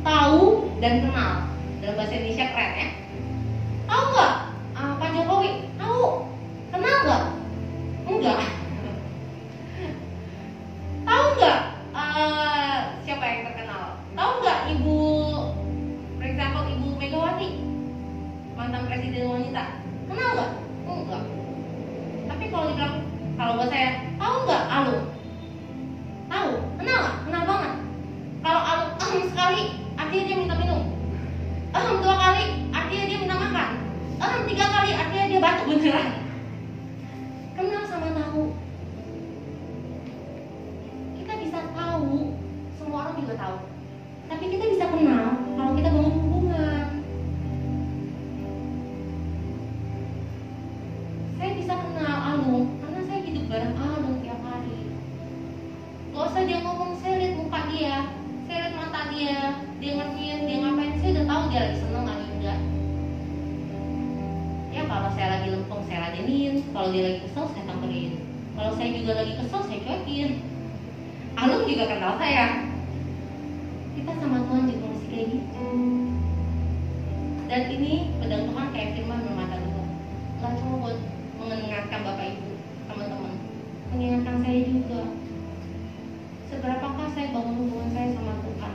Tahu dan kenal, dalam bahasa Indonesia keren ya. Tahu nggak Pak Jokowi? Tahu. Kenal nggak? Enggak. Tahu nggak siapa yang terkenal? Tahu nggak Ibu, for example Ibu Megawati, mantan presiden wanita? Kenal nggak? Enggak. Tapi kalau dibilang, kalau buat saya, tahu nggak Alun? Tahu. Kenal nggak? Kenal banget. Kalau Alun sekali, artinya dia minta minum. 2 kali, artinya dia minta makan. 3 kali, artinya dia batuk beneran. Kenal sama tahu. Kita bisa tahu, semua orang juga tahu. Tapi kita bisa kenal kalau kita bangun hubungan. Saya bisa kenal Alung karena saya hidup bareng Alung tiap hari. Gak usah dia ngomong, saya lihat muka dia, saya lihat mata dia ngertiin, dia ngapain, saya udah tahu dia lagi seneng atau enggak. Ya kalau saya lagi lempeng, saya ladenin. Kalau dia lagi kesel, saya tamperin. Kalau saya juga lagi kesel, saya cuekin. Alun juga kenal saya. Kita sama Tuhan juga masih kayak gitu. Dan ini pedang Tuhan kayak firman bermata dua. Gak cuma buat mengingatkan Bapak Ibu, teman-teman, mengingatkan saya juga. Seberapakah saya bangun hubungan saya sama Tuhan?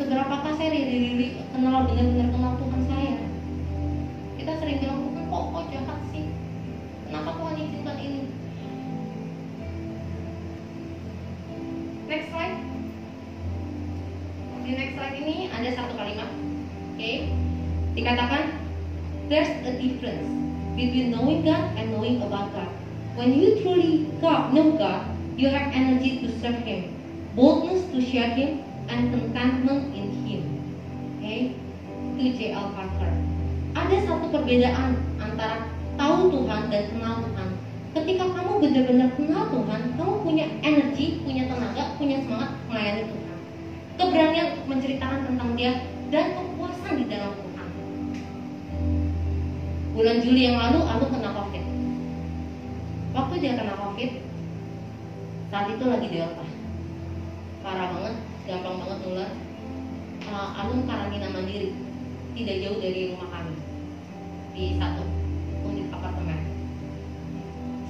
Seberapakah saya really kenal, benar-benar kenal Tuhan saya? Kita sering bilang, Tuhan kok jahat sih? Kenapa Tuhan izinkan ini? Next slide. Di next slide ini ada satu kalimat, oke? Dikatakan, there's a difference between knowing God and knowing about God. When you truly know God, you have energy to serve Him, boldness to share Him, and contentment in Him. Okay? Itu J.L. Parker. Ada satu perbedaan antara tahu Tuhan dan kenal Tuhan. Ketika kamu benar-benar kenal Tuhan, kamu punya energi, punya tenaga, punya semangat melayani Tuhan. Keberanian untuk menceritakan tentang Dia dan kepuasan di dalam Tuhan. Bulan Juli yang lalu, aku kena COVID. Waktu dia kena COVID, saat itu lagi Delta, parah banget, gampang banget nular. Alun karantina mandiri, tidak jauh dari rumah kami, di satu unit apartemen.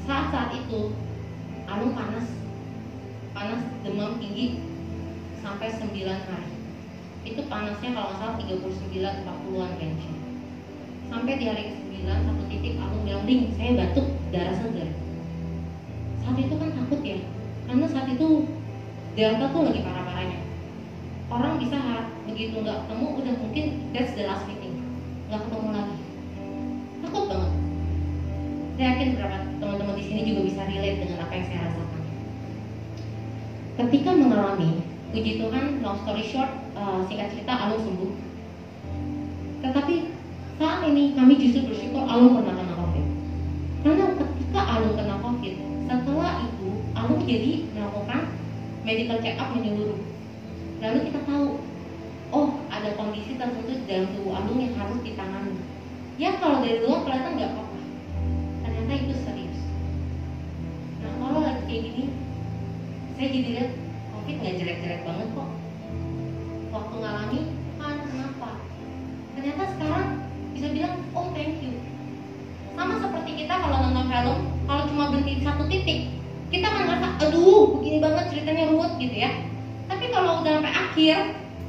Saat itu Alun panas panas demam tinggi sampai 9 hari. Itu panasnya kalau nggak salah 39-40an range. Sampai di hari ke-9 satu titik aku bilang, "Ding, saya batuk, darah segar." Saat itu kan takut ya, karena saat itu Delta tuh lagi parah-parahnya. Orang bisa begitu nggak ketemu, udah mungkin that's the last meeting, nggak ketemu lagi. Takut banget. Saya yakin beberapa teman-teman di sini juga bisa relate dengan apa yang saya rasakan. Ketika mengalami, puji Tuhan, long story short, singkat cerita, Alung sembuh. Tetapi saat ini kami justru bersyukur Alung pernah kena COVID. Karena ketika Alung kena COVID, setelah itu Alung jadi melakukan medical check up menyeluruh. Lalu kita tahu, oh ada kondisi tertentu dalam tubuh Alung yang harus ditangani. Ya kalau dari luar kelihatan nggak apa-apa, ternyata itu serius. Nah kalau lagi kayak gini, saya jadi lihat COVID nggak jelek-jelek banget kok. Waktu ngalami, kenapa? Ternyata sekarang bisa bilang, oh thank you. Sama seperti kita kalau nonton film, kalau cuma berhenti di satu titik, kita kan ngerasa, aduh begini banget ceritanya ruwet gitu ya. Tapi kalau udah sampai akhir,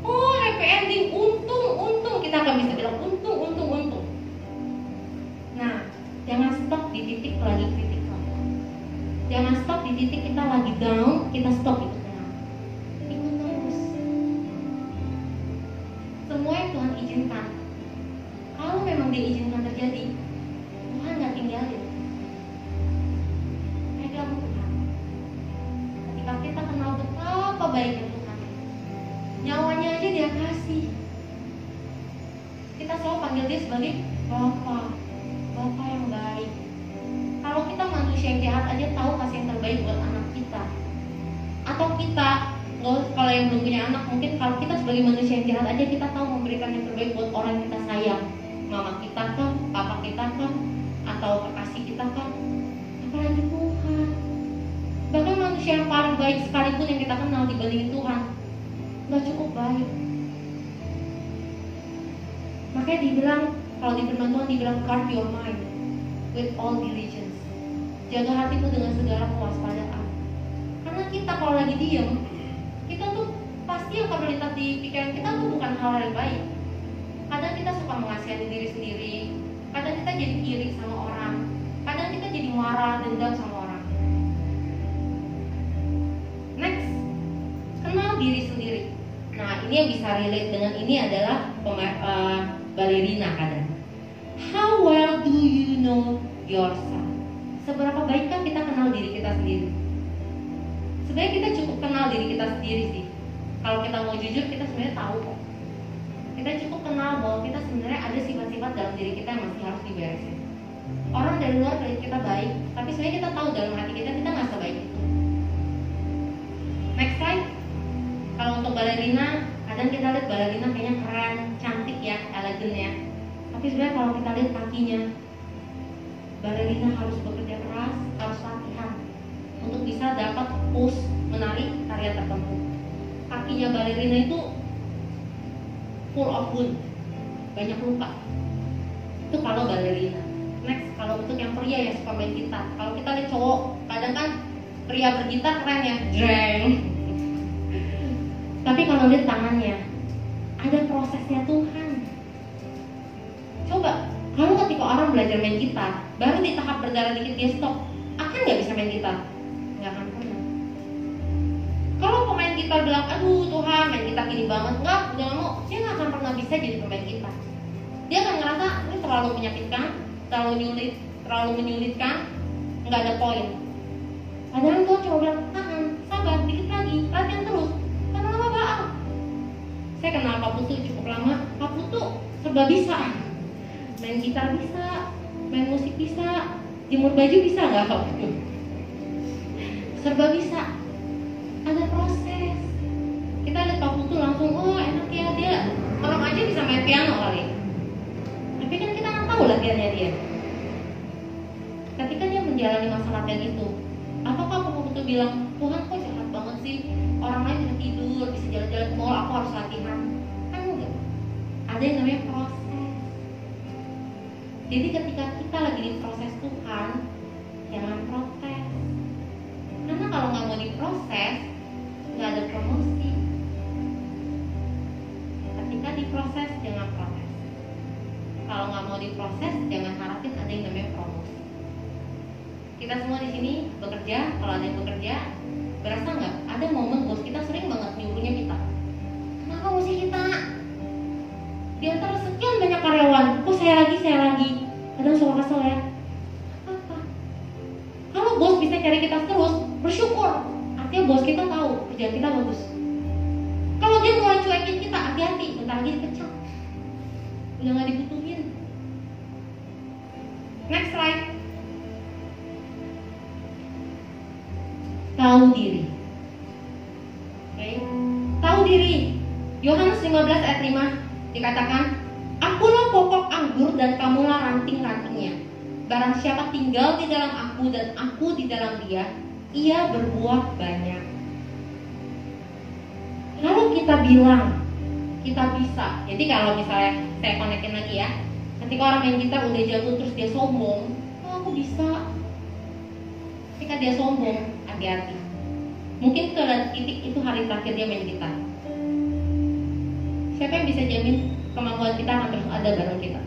oh happy ending, untung, kita akan bisa bilang untung. Nah, jangan stop di titik lagi kritikal. Jangan stop di titik kita lagi down, kita stop itu. Ikut terus. Semua yang Tuhan izinkan. Kalau memang diizinkan terjadi, Tuhan nggak tinggalin. Pegang Tuhan. Ketika kita kenal betapa baiknya Tuhan, nyawanya aja Dia kasih. Kita selalu panggil Dia sebagai Bapa yang baik. Kalau kita manusia yang jahat aja tahu kasih yang terbaik buat anak kita. Atau kita, kalau yang belum punya anak, mungkin kalau kita sebagai manusia yang jahat aja kita tahu memberikan yang terbaik buat orang yang kita sayang. Mama kita kan, papa kita kan, atau kekasih kita kan. Apalagi Tuhan. Bahkan manusia yang paling baik sekalipun yang kita kenal dibandingin Tuhan, nggak cukup baik. Makanya dibilang, kalau di firman Tuhan dibilang guard your mind with all diligence. Jaga hatimu dengan segala kewaspadaan. Karena kita kalau lagi diem, kita tuh pasti yang melintas di pikiran kita tuh bukan hal yang baik. Kadang kita suka mengasihani diri sendiri, kadang kita jadi iri sama orang, kadang kita jadi marah, dendam sama orang. Next, kenal diri sendiri. Nah ini yang bisa relate dengan ini adalah balerina kadang. How well do you know yourself? Seberapa baikkah kita kenal diri kita sendiri? Sebenarnya kita cukup kenal diri kita sendiri sih. Kalau kita mau jujur, kita sebenarnya tahu kok. Kita cukup kenal bahwa kita sebenarnya ada sifat-sifat dalam diri kita yang masih harus diberesin. Orang dari luar lihat kita baik, tapi sebenarnya kita tahu dalam hati kita nggak sebaik itu. Next slide. Kalau untuk balerina, kadang kita lihat balerina kayaknya keren, cantik ya, elegan ya. Tapi sebenarnya kalau kita lihat kakinya, balerina harus bekerja keras, harus latihan untuk bisa dapat pose menari tarian tertentu. Kakinya balerina itu full of wound, banyak luka. Itu kalau balerina. Next, kalau untuk yang pria yang suka main gitar, kalau kita lihat cowok, kadang kan pria bergitar keren ya, jreng. Tapi kalau lihat tangannya, ada prosesnya Tuhan. Coba, kalau ketika orang belajar main gitar, baru di tahap berdarah dikit dia stop, akan nggak bisa main gitar? Nggak akan pernah. Kalau pemain gitar bilang, aduh Tuhan main gitar gini banget, nggak mau, dia nggak akan pernah bisa jadi pemain gitar. Dia akan ngerasa ini terlalu menyakitkan, terlalu menyulitkan, nggak ada poin. Padahal Tuhan cuma bilang, tahan, sabar, dikit lagi, latihan terus. Karena lama banget. Saya kenal Pak Putu cukup lama, Pak Putu serba bisa. Main gitar bisa, main musik bisa, jemur baju bisa nggak Pak Putu? Serba bisa. Ada proses. Kita lihat Pak Putu langsung, oh enak ya dia, orang aja bisa main piano kali. Tapi kan kita nggak tahu latihannya dia. Ketika dia menjalani masa latihan itu, apakah Pak Putu bilang, Tuhan kok jahat banget sih, orang lain bisa tidur, bisa jalan-jalan ke mall, aku harus latihan? Kan enggak. Ada yang namanya proses. Jadi ketika kita lagi di proses Tuhan, jangan protes. Karena kalau nggak mau diproses, nggak ada promosi. Ketika diproses, jangan protes. Kalau nggak mau diproses, jangan harapin ada yang namanya promosi. Kita semua di sini bekerja. Kalau ada yang bekerja, berasa nggak? Ada momen bos kita sering banget nyuruhnya kita. Kenapa mesti kita? Di antara sekian banyak karyawan, kok saya lagi? Kadang suka kesel ya. Apa? Kalau bos bisa cari kita terus, bersyukur. Artinya bos kita tahu kerjaan kita bagus. Kalau dia mulai cuekin kita, hati-hati, bentar lagi dipecat. Udah nggak dibutuhin. Next slide. Tahu diri. Oke. Tahu diri. Yohanes 15 ayat 5 dikatakan, "Akulah pokok anggur dan kamulah ranting-rantingnya. Barang siapa tinggal di dalam aku dan aku di dalam dia, ia berbuah banyak." Lalu kita bilang kita bisa. Jadi kalau misalnya saya konekin lagi ya, ketika orang main gitar udah jago terus dia sombong, "Oh, aku bisa." Ketika dia sombong, hati-hati. Mungkin ke titik itu hari terakhir dia main gitar. Siapa yang bisa jamin kemampuan kita akan terus ada bareng kita?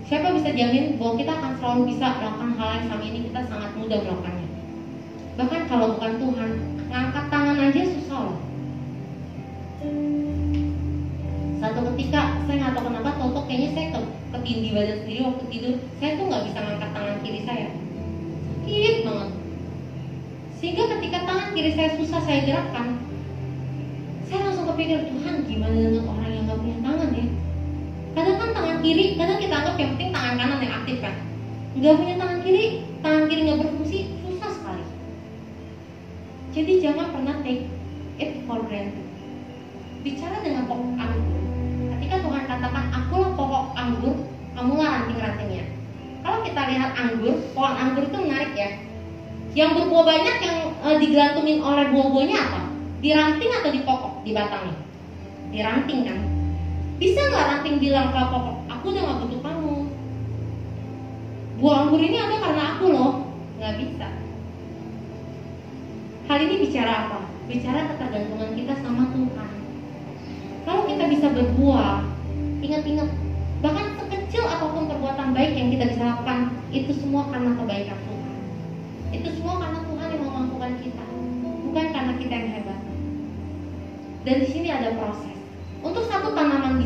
Siapa bisa jamin bahwa kita akan selalu bisa melakukan hal yang sama ini kita sangat mudah melakukannya? Bahkan kalau bukan Tuhan, ngangkat tangan aja susah loh. Satu ketika saya nggak tahu kenapa, toto kayaknya saya ketindih badan sendiri waktu tidur. Saya tuh nggak bisa ngangkat tangan kiri saya, sakit banget. Sehingga ketika tangan kiri saya susah saya gerakkan, saya langsung kepikir, Tuhan gimana dengan orang yang nggak punya tangan ya? Kadang kan tangan kiri, kadang kita anggap yang penting tangan kanan yang aktif kan. Nggak punya tangan kiri nggak berfungsi, susah sekali. Jadi jangan pernah take it for granted. Bicara dengan pokok anggur. Ketika Tuhan katakan, "Akulah pokok anggur, kamulah ranting-rantingnya." Kalau kita lihat anggur, pohon anggur itu menarik ya. Yang berbuah banyak yang digelantungin oleh buah-buahnya apa? Di ranting atau di pokok, di batangnya? Di ranting kan? Bisa nggak ranting bilang ke pokok, "Aku udah nggak butuh kamu. Buah anggur ini ada karena aku loh." Nggak bisa. Hal ini bicara apa? Bicara ketergantungan kita sama Tuhan. Kalau kita bisa berbuah, ingat-ingat, bahkan sekecil apapun perbuatan baik yang kita bisa lakukan, itu semua karena kebaikan Tuhan. Itu semua karena Tuhan yang memampukan kita, bukan karena kita yang hebat. Dan di sini ada proses. Untuk satu tanaman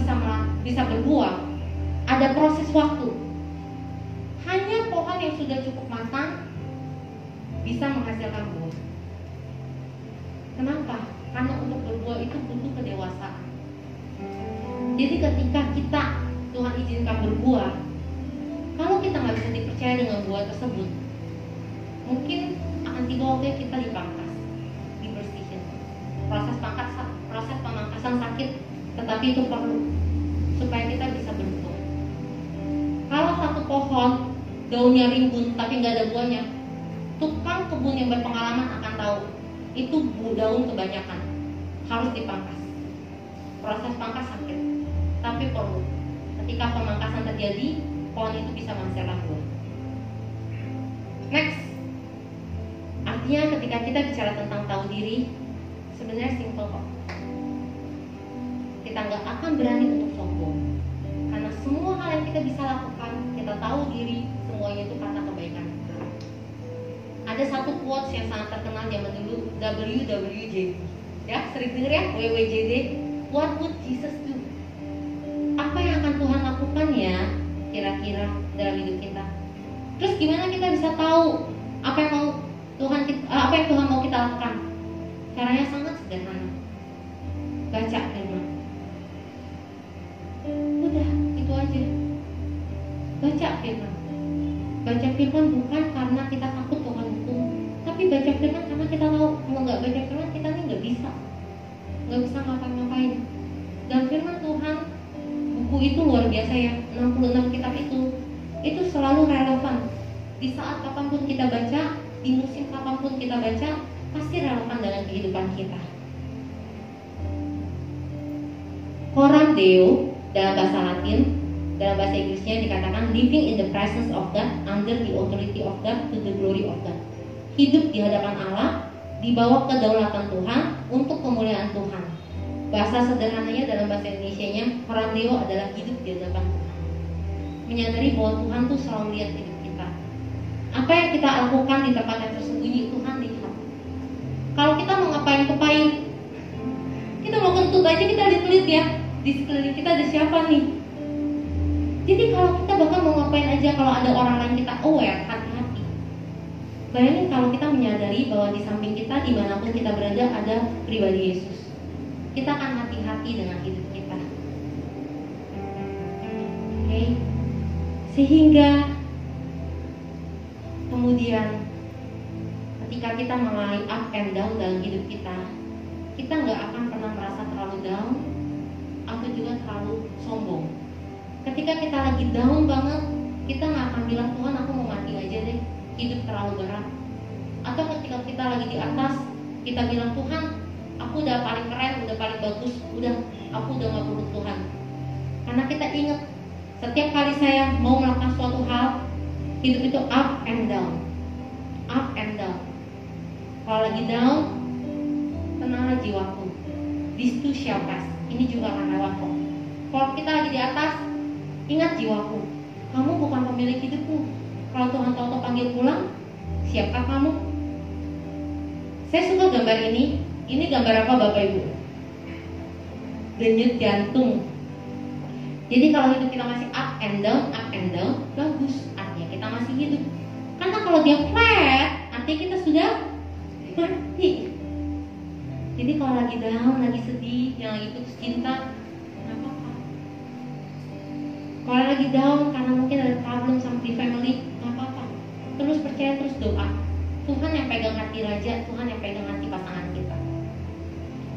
bisa berbuah, ada proses waktu. Hanya pohon yang sudah cukup matang bisa menghasilkan buah. Kenapa? Karena untuk berbuah itu butuh kedewasaan. Jadi ketika kita Tuhan izinkan berbuah, kalau kita nggak bisa dipercaya dengan buah tersebut, mungkin akan tiba waktunya kita dipangkas, dibersihin. Proses pemangkasan sakit, tetapi itu perlu supaya kita bisa berbuah. Kalau satu pohon daunnya rimbun tapi nggak ada buahnya, tukang kebun yang berpengalaman akan tahu itu daun kebanyakan, harus dipangkas. Proses pangkas sakit, tapi perlu. Ketika pemangkasan terjadi, pohon itu bisa menghasilkan buah. Next, artinya ketika kita bicara tentang tahu diri, sebenarnya simple kok. Kita nggak akan berani untuk sombong, karena semua hal yang kita bisa lakukan, kita tahu diri, semuanya itu karena kebaikan kita. Ada satu quotes yang sangat terkenal zaman dulu, WWJD, ya sering denger ya, WWJD. What would Jesus do? Apa yang akan Tuhan lakukan ya kira-kira dalam hidup kita? Terus gimana kita bisa tahu apa yang Tuhan mau kita lakukan? Caranya sangat sederhana. Baca firman. Udah, itu aja. Baca firman. Baca firman bukan karena kita takut Tuhan hukum, tapi baca firman karena kita tahu kalau nggak baca firman kita nih nggak bisa ngapa-ngapain. Dan firman Tuhan, buku itu luar biasa ya, 66 kitab itu selalu relevan. Di saat kapanpun kita baca, di musim kapanpun kita baca, pasti relevan dengan kehidupan kita. Coram Deo dalam bahasa Latin, dalam bahasa Inggrisnya dikatakan living in the presence of God, under the authority of God, to the glory of God. Hidup di hadapan Allah, di bawah kedaulatan Tuhan, untuk kemuliaan Tuhan. Bahasa sederhananya dalam bahasa Indonesianya, horandeo adalah hidup di hadapan Tuhan. Menyadari bahwa Tuhan tuh selalu lihat hidup kita. Apa yang kita lakukan di tempat yang tersembunyi, Tuhan lihat. Kalau kita mau ngapain, kita mau kentut aja kita ditelit ya. Di sekeliling kita ada siapa nih? Jadi kalau kita bahkan mau ngapain aja, kalau ada orang lain kita aware, hati-hati. Bayangin kalau kita menyadari bahwa di samping kita, dimanapun kita berada, ada pribadi Yesus. Kita akan hati-hati dengan hidup kita. Oke? Sehingga kemudian ketika kita mengalami up and down dalam hidup kita nggak akan pernah merasa terlalu down atau juga terlalu sombong. Ketika kita lagi down banget, kita nggak akan bilang, Tuhan aku mau mati aja deh, hidup terlalu berat. Atau ketika kita lagi di atas, kita bilang, Tuhan aku udah paling keren, udah paling bagus, aku udah nggak perlu Tuhan. Karena kita ingat, setiap kali saya mau melakukan suatu hal, hidup itu up and down, up and down. Kalau lagi down, tenanglah jiwaku, this too shall pass, ini juga akan lewat kok. Kalau kita lagi di atas, ingat jiwaku, kamu bukan pemilik hidupku. Kalau Tuhan tahu panggil pulang, siapkah kamu? Saya suka gambar ini. Ini gambar apa Bapak Ibu? Denyut jantung. Jadi kalau hidup kita masih up and down, bagus, artinya kita masih hidup. Karena kalau dia flat, artinya kita sudah mati. Jadi kalau lagi down, lagi sedih, yang lagi putus cinta, nggak apa-apa. Kalau lagi down karena mungkin ada problem sama di family, nggak apa-apa. Terus percaya, terus doa. Tuhan yang pegang hati raja, Tuhan yang pegang hati pasangan kita.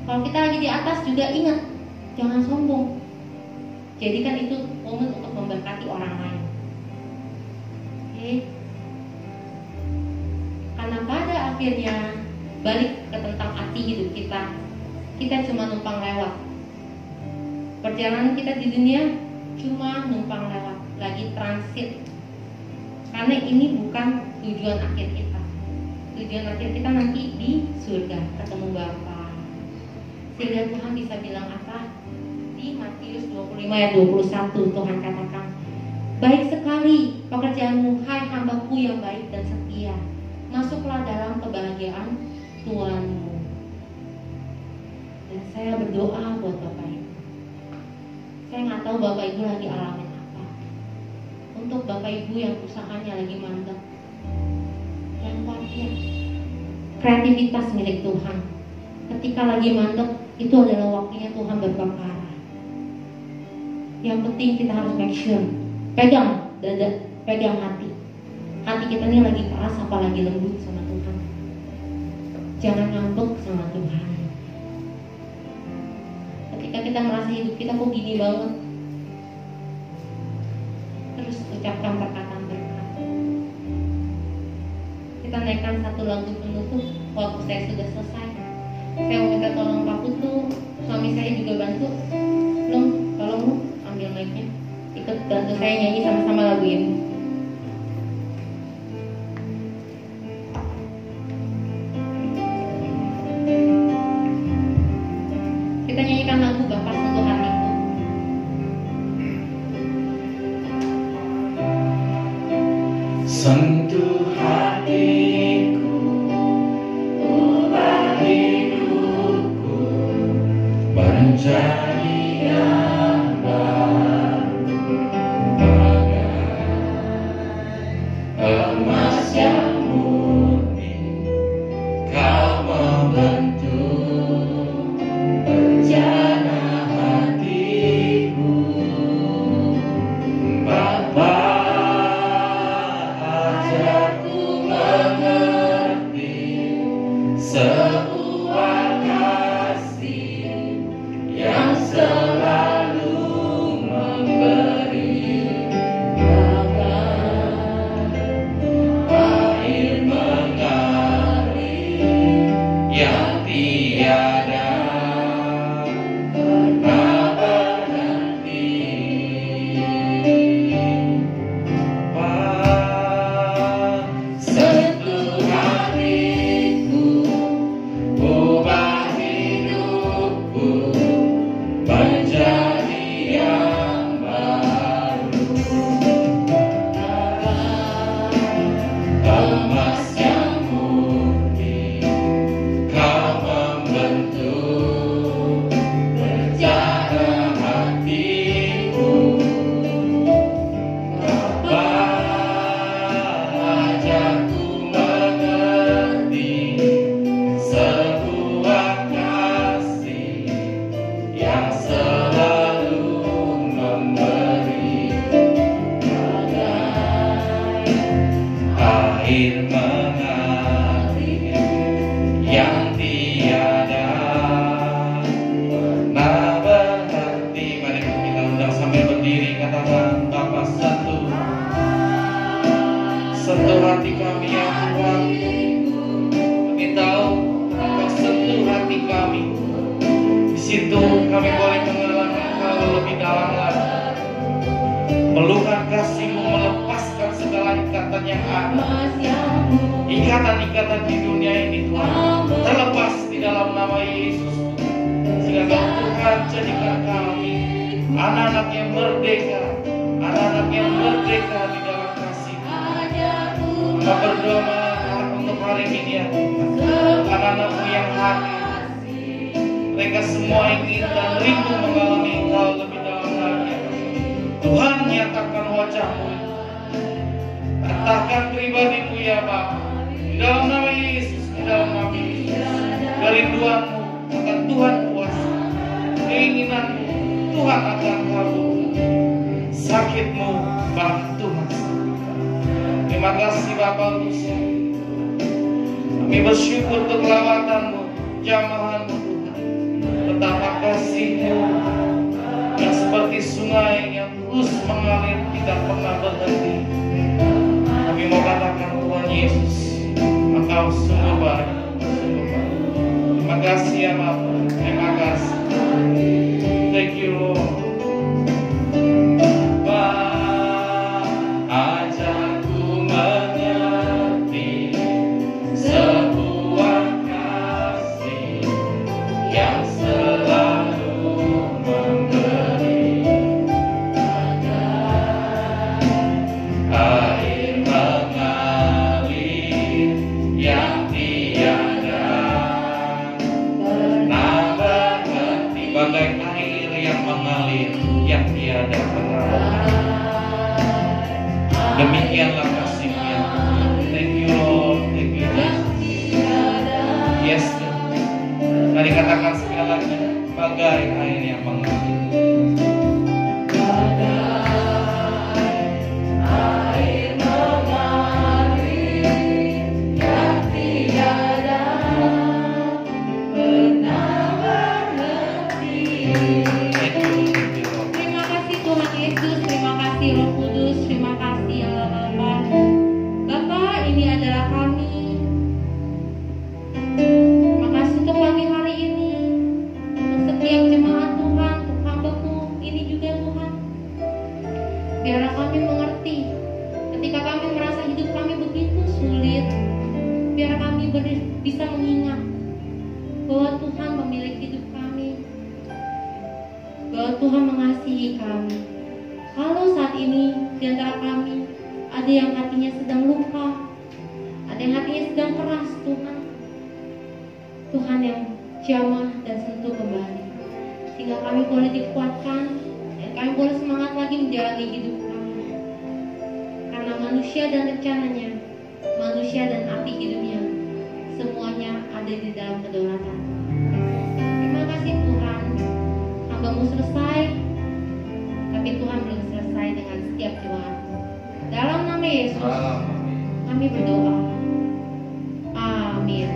Kalau kita lagi di atas juga ingat, jangan sombong. Jadikan itu momen untuk memberkati orang lain. Oke. Karena pada akhirnya balik ke tentang arti hidup kita cuma numpang lewat. Perjalanan kita di dunia cuma numpang lewat, lagi transit. Karena ini bukan tujuan akhir kita. Tujuan akhir kita nanti di surga, ketemu Bapa. Sehingga Tuhan bisa bilang apa? Di Matius 25 ayat 21 Tuhan katakan, baik sekali pekerjaanmu, hai hambaku yang baik dan setia, masuklah dalam kebahagiaan Tuhanmu. Dan saya berdoa buat Bapak Ibu. Saya nggak tahu Bapak Ibu lagi alamin apa. Untuk Bapak Ibu yang usahanya lagi mandek, yang khawatir, kreativitas milik Tuhan. Ketika lagi mandek, itu adalah waktunya Tuhan berperkara. Yang penting kita harus make sure, pegang dada, pegang hati. Hati kita ini lagi keras apa lagi lembut sama Tuhan. Jangan ngambek sama Tuhan. Ketika kita merasa hidup kita kok gini banget, terus ucapkan perkataan berkat. Kita naikkan satu lagu penutup waktu saya sudah selesai. Saya mau minta tolong Pak Putu, suami saya juga bantu. Tolong lu ambil mic-nya, ikut bantu saya nyanyi sama-sama lagu ini. Kita nyanyikan lagu Bapa Sentuh Hatiku. Sentuh hatiku, ubah hidupku menjadi yang baru, bagai emas yang murni. Kau membentuk rencana hatiku, Bapa. Ajarku mengerti sebuah kasih yang air mengalir yang tiada pernah berhenti. Mari kita undang sambil berdiri, katakan Bapa, sentuh hati kami ya Tuhan. Kami tahu Engkau sentuh hati kami. Di situ kami boleh mengalami Engkau lebih dalam lagi. Melukan kasih-Mu, melepaskan segala ikatan yang ada. Ikatan-ikatan di dunia ini Tuhan terlepas di dalam nama Yesus. Sehingga Kau Tuhan jadikan kami anak-anak yang merdeka, anak-anak yang merdeka di dalam kasih-Mu. Kau berdoa untuk hari ini ya Tuhan, anak-anak-Mu yang hadir, mereka semua ingin dan rindu mengalami Engkau lebih dalam lagi. Tuhan, nyatakan wajah-Mu, katakan pribadi-Mu ya Bapa, di dalam nama Yesus, di dalam nama Yesus. Kerinduan-Mu akan Tuhan puasa, keinginan-Mu Tuhan akan kabulkan, sakit-Mu bahkan Tuhan sembuhkan. Terima kasih Bapa untuk semua. Kami bersyukur untuk lawatan-Mu, jamahan-Mu Tuhan. Betapa kasih-Mu yang seperti sungai yang terus mengalir tidak pernah berhenti. Kami mau katakan Tuhan Yesus, Engkau sungguh baik, sungguh baik. Terima kasih ya Bapa, terima kasih. Thank you Lord. Ajarku mengerti sebuah kasih yang selalu memberi air mengalir yang tiada pernah berhenti, bagai air yang mengalir yang tiada pernah berhenti. Demikianlah kasih-Mu ya Tuhan. Thank you Lord, thank you Jesus. Yes Tuhan. Mari katakan sekali lagi, bagai air yang mengalir. Terima kasih Tuhan Yesus, terima kasih Roh Kudus, terima kasih Allah Bapa. Bapa, ini adalah kami. Terima kasih untuk pagi hari ini, untuk setiap jemaat Tuhan, untuk hamba-Mu ini juga Tuhan. Biarlah kami mengerti ketika kami merasa hidup kami begitu sulit. Biar kami bisa mengingat bahwa Tuhan memiliki hidup kami, bahwa Tuhan mengasihi kami. Kalau saat ini di antara kami ada yang hatinya sedang luka, ada yang hatinya sedang keras Tuhan, Tuhan yang jamah dan sentuh kembali, sehingga kami boleh dikuatkan dan kami boleh semangat lagi menjalani hidup kami. Karena manusia dan rencananya, manusia dan arti hidupnya, semuanya ada di dalam kedaulatan. Terima kasih Tuhan, hamba-Mu selesai, tapi Tuhan belum selesai dengan setiap jemaat-Mu. Dalam nama Yesus, kami berdoa. Amin.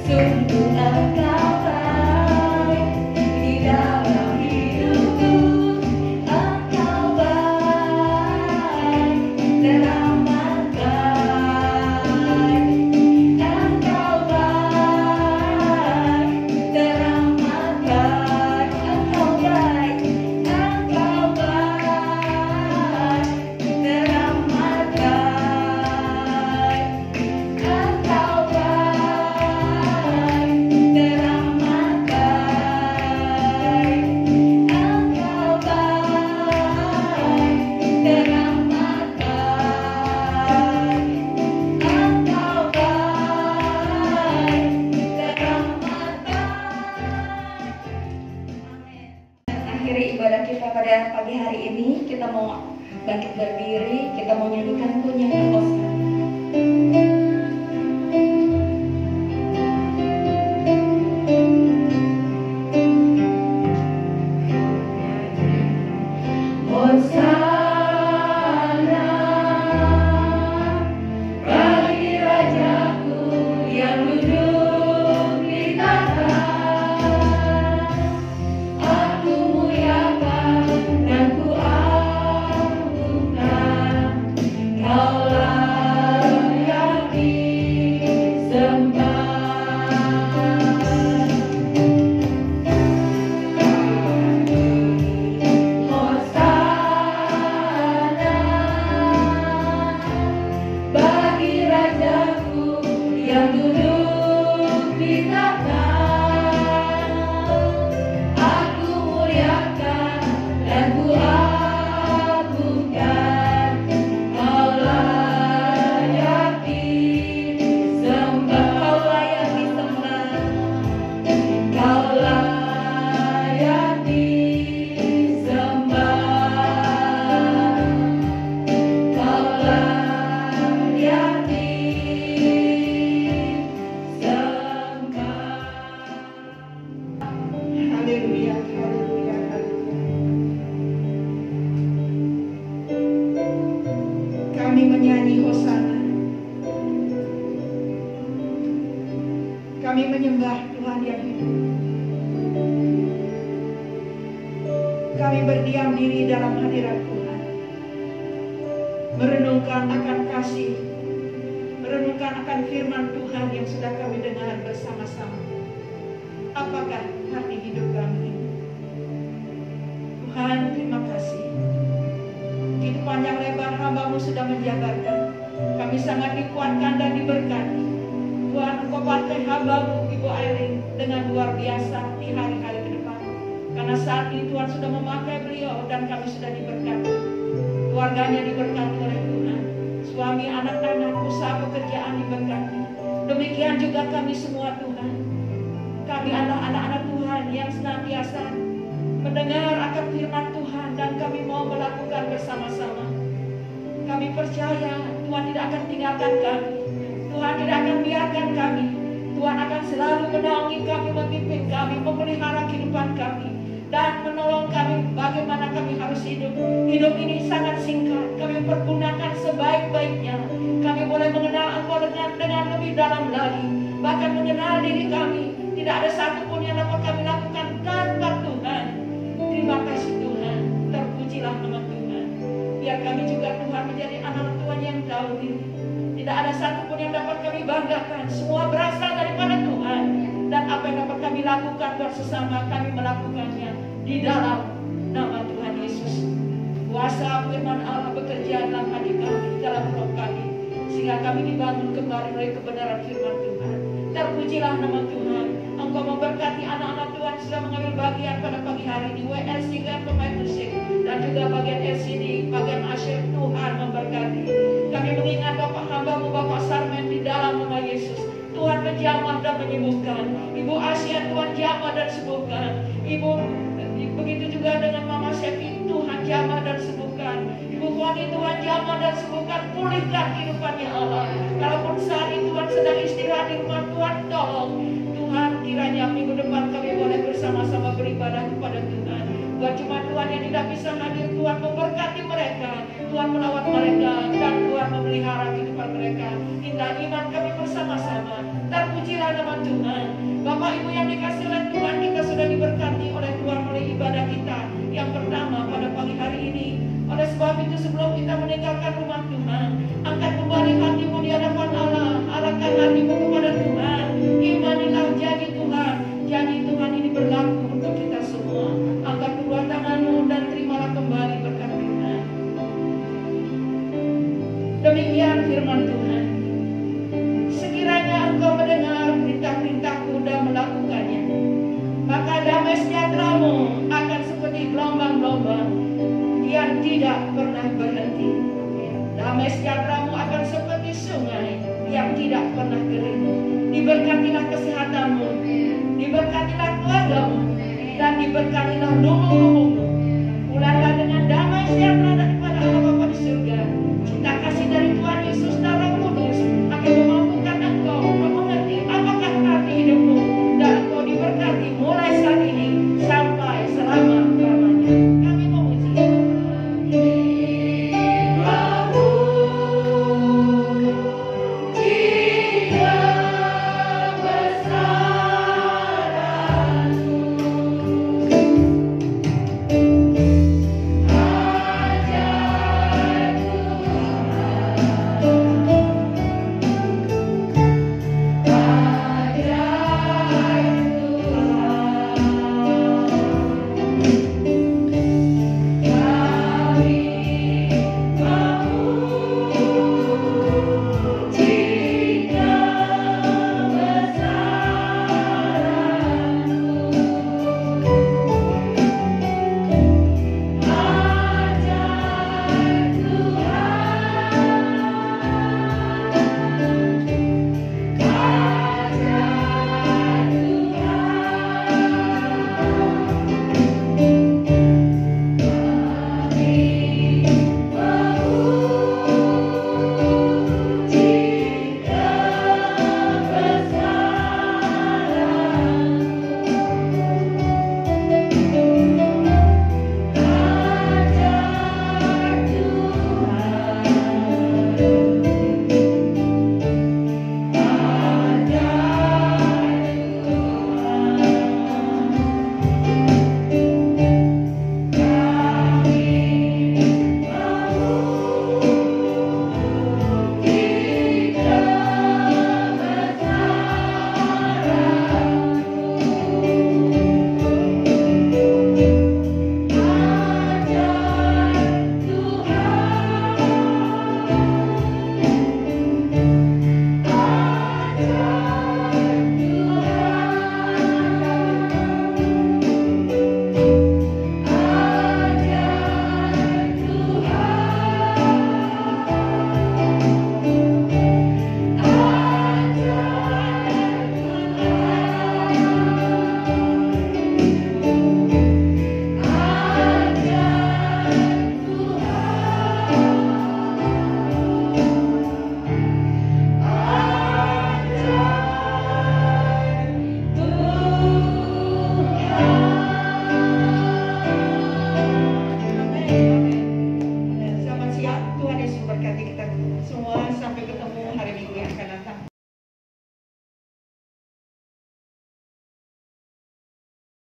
Sungguh engkau baik di dalam hidupku. mengakhiri ibadah kita pada pagi hari ini, kita mau bangkit berdiri, kita mau nyanyikan pujian Hosana. Kami menyembah Tuhan yang hidup. Kami berdiam diri dalam hadirat Tuhan, merenungkan akan kasih, merenungkan akan firman Tuhan yang sudah kami dengar bersama-sama. Apakah arti hidup kami ini? Tuhan, terima kasih. Begitu panjang lebar hamba-Mu sudah menjabarkan. Kami sangat dikuatkan dan diberkati. Tuhan, Engkau pakai hamba-Mu Ibu Aileen dengan luar biasa di hari-hari ke depan. Karena saat ini Tuhan sudah memakai beliau dan kami sudah diberkati. Keluarganya diberkati oleh Tuhan. Suami, anak-anak, usaha pekerjaan diberkati. Demikian juga kami semua Tuhan. Kami adalah anak-anak Tuhan yang senantiasa mendengar akan firman Tuhan dan kami mau melakukan bersama-sama. Kami percaya Tuhan tidak akan tinggalkan kami. Tuhan tidak akan biarkan kami. Tuhan akan selalu menaungi kami, memimpin kami, memelihara kehidupan kami, dan menolong kami bagaimana kami harus hidup. Hidup ini sangat singkat. Kami pergunakan sebaik-baiknya. Kami boleh mengenal Engkau dengan lebih dalam lagi. Bahkan mengenal diri kami. Tidak ada satupun yang dapat kami lakukan tanpa Tuhan. Terima kasih Tuhan. Terpujilah nama Tuhan. Biar kami juga Tuhan menjadi anak Tuhan yang tahu diri. Tidak ada satupun yang dapat kami banggakan. Semua berasal daripada Tuhan. Dan apa yang dapat kami lakukan bersama, kami melakukannya di dalam nama Tuhan Yesus. Kuasa firman Allah bekerja dalam hati kami, dalam roh kami, sehingga kami dibangun kembali oleh kebenaran firman Tuhan. Terpujilah nama Tuhan. Engkau memberkati anak-anak Tuhan sudah mengambil bagian pada pagi hari di WLC pemain musik dan juga bagian LCD, bagian asyik. Tuhan memberkati. Kami mengingat Bapak hamba-Mu Bapak Sarmen di dalam nama Yesus. Tuhan menjamah dan menyembuhkan. Ibu Asia Tuhan jamah dan sembuhkan. Ibu begitu juga dengan Mama Sepi, Tuhan jamah dan sembuhkan. Ibu Wani Tuhan jamah dan sembuhkan. Pulihkan kehidupannya Allah. Kalaupun saat ini Tuhan sedang istirahat di rumah Tuhan, tolong Tuhan, kiranya minggu depan kami boleh bersama-sama beribadah kepada Tuhan. Buat cuma Tuhan yang tidak bisa hadir, Tuhan memberkati mereka, Tuhan melawat mereka, dan Tuhan memelihara kehidupan mereka. Indah iman kami bersama-sama. Terpujilah nama Tuhan. Bapak Ibu yang dikasih oleh Tuhan, kita sudah diberkati oleh Tuhan oleh ibadah kita yang pertama pada pagi hari ini. Oleh sebab itu sebelum kita meninggalkan rumah Tuhan, angkat kembali hatimu di hadapan Allah. Arahkan hatimu kepada Tuhan. Imanilah janji Tuhan. Janji Tuhan ini berlaku untuk kita semua. Angkat kedua tanganmu dan terimalah kembali berkat Tuhan. Demikian firman Tuhan. Sekiranya engkau mendengar perintah-perintahku dan melakukannya, maka damai sejahtera-Mu akan seperti gelombang-gelombang yang tidak pernah berhenti. Damai sejahtera-Mu akan seperti sungai yang tidak pernah kering. Diberkatilah kesehatan-Mu, diberkatilah keluarga-Mu, dan diberkatilah rumah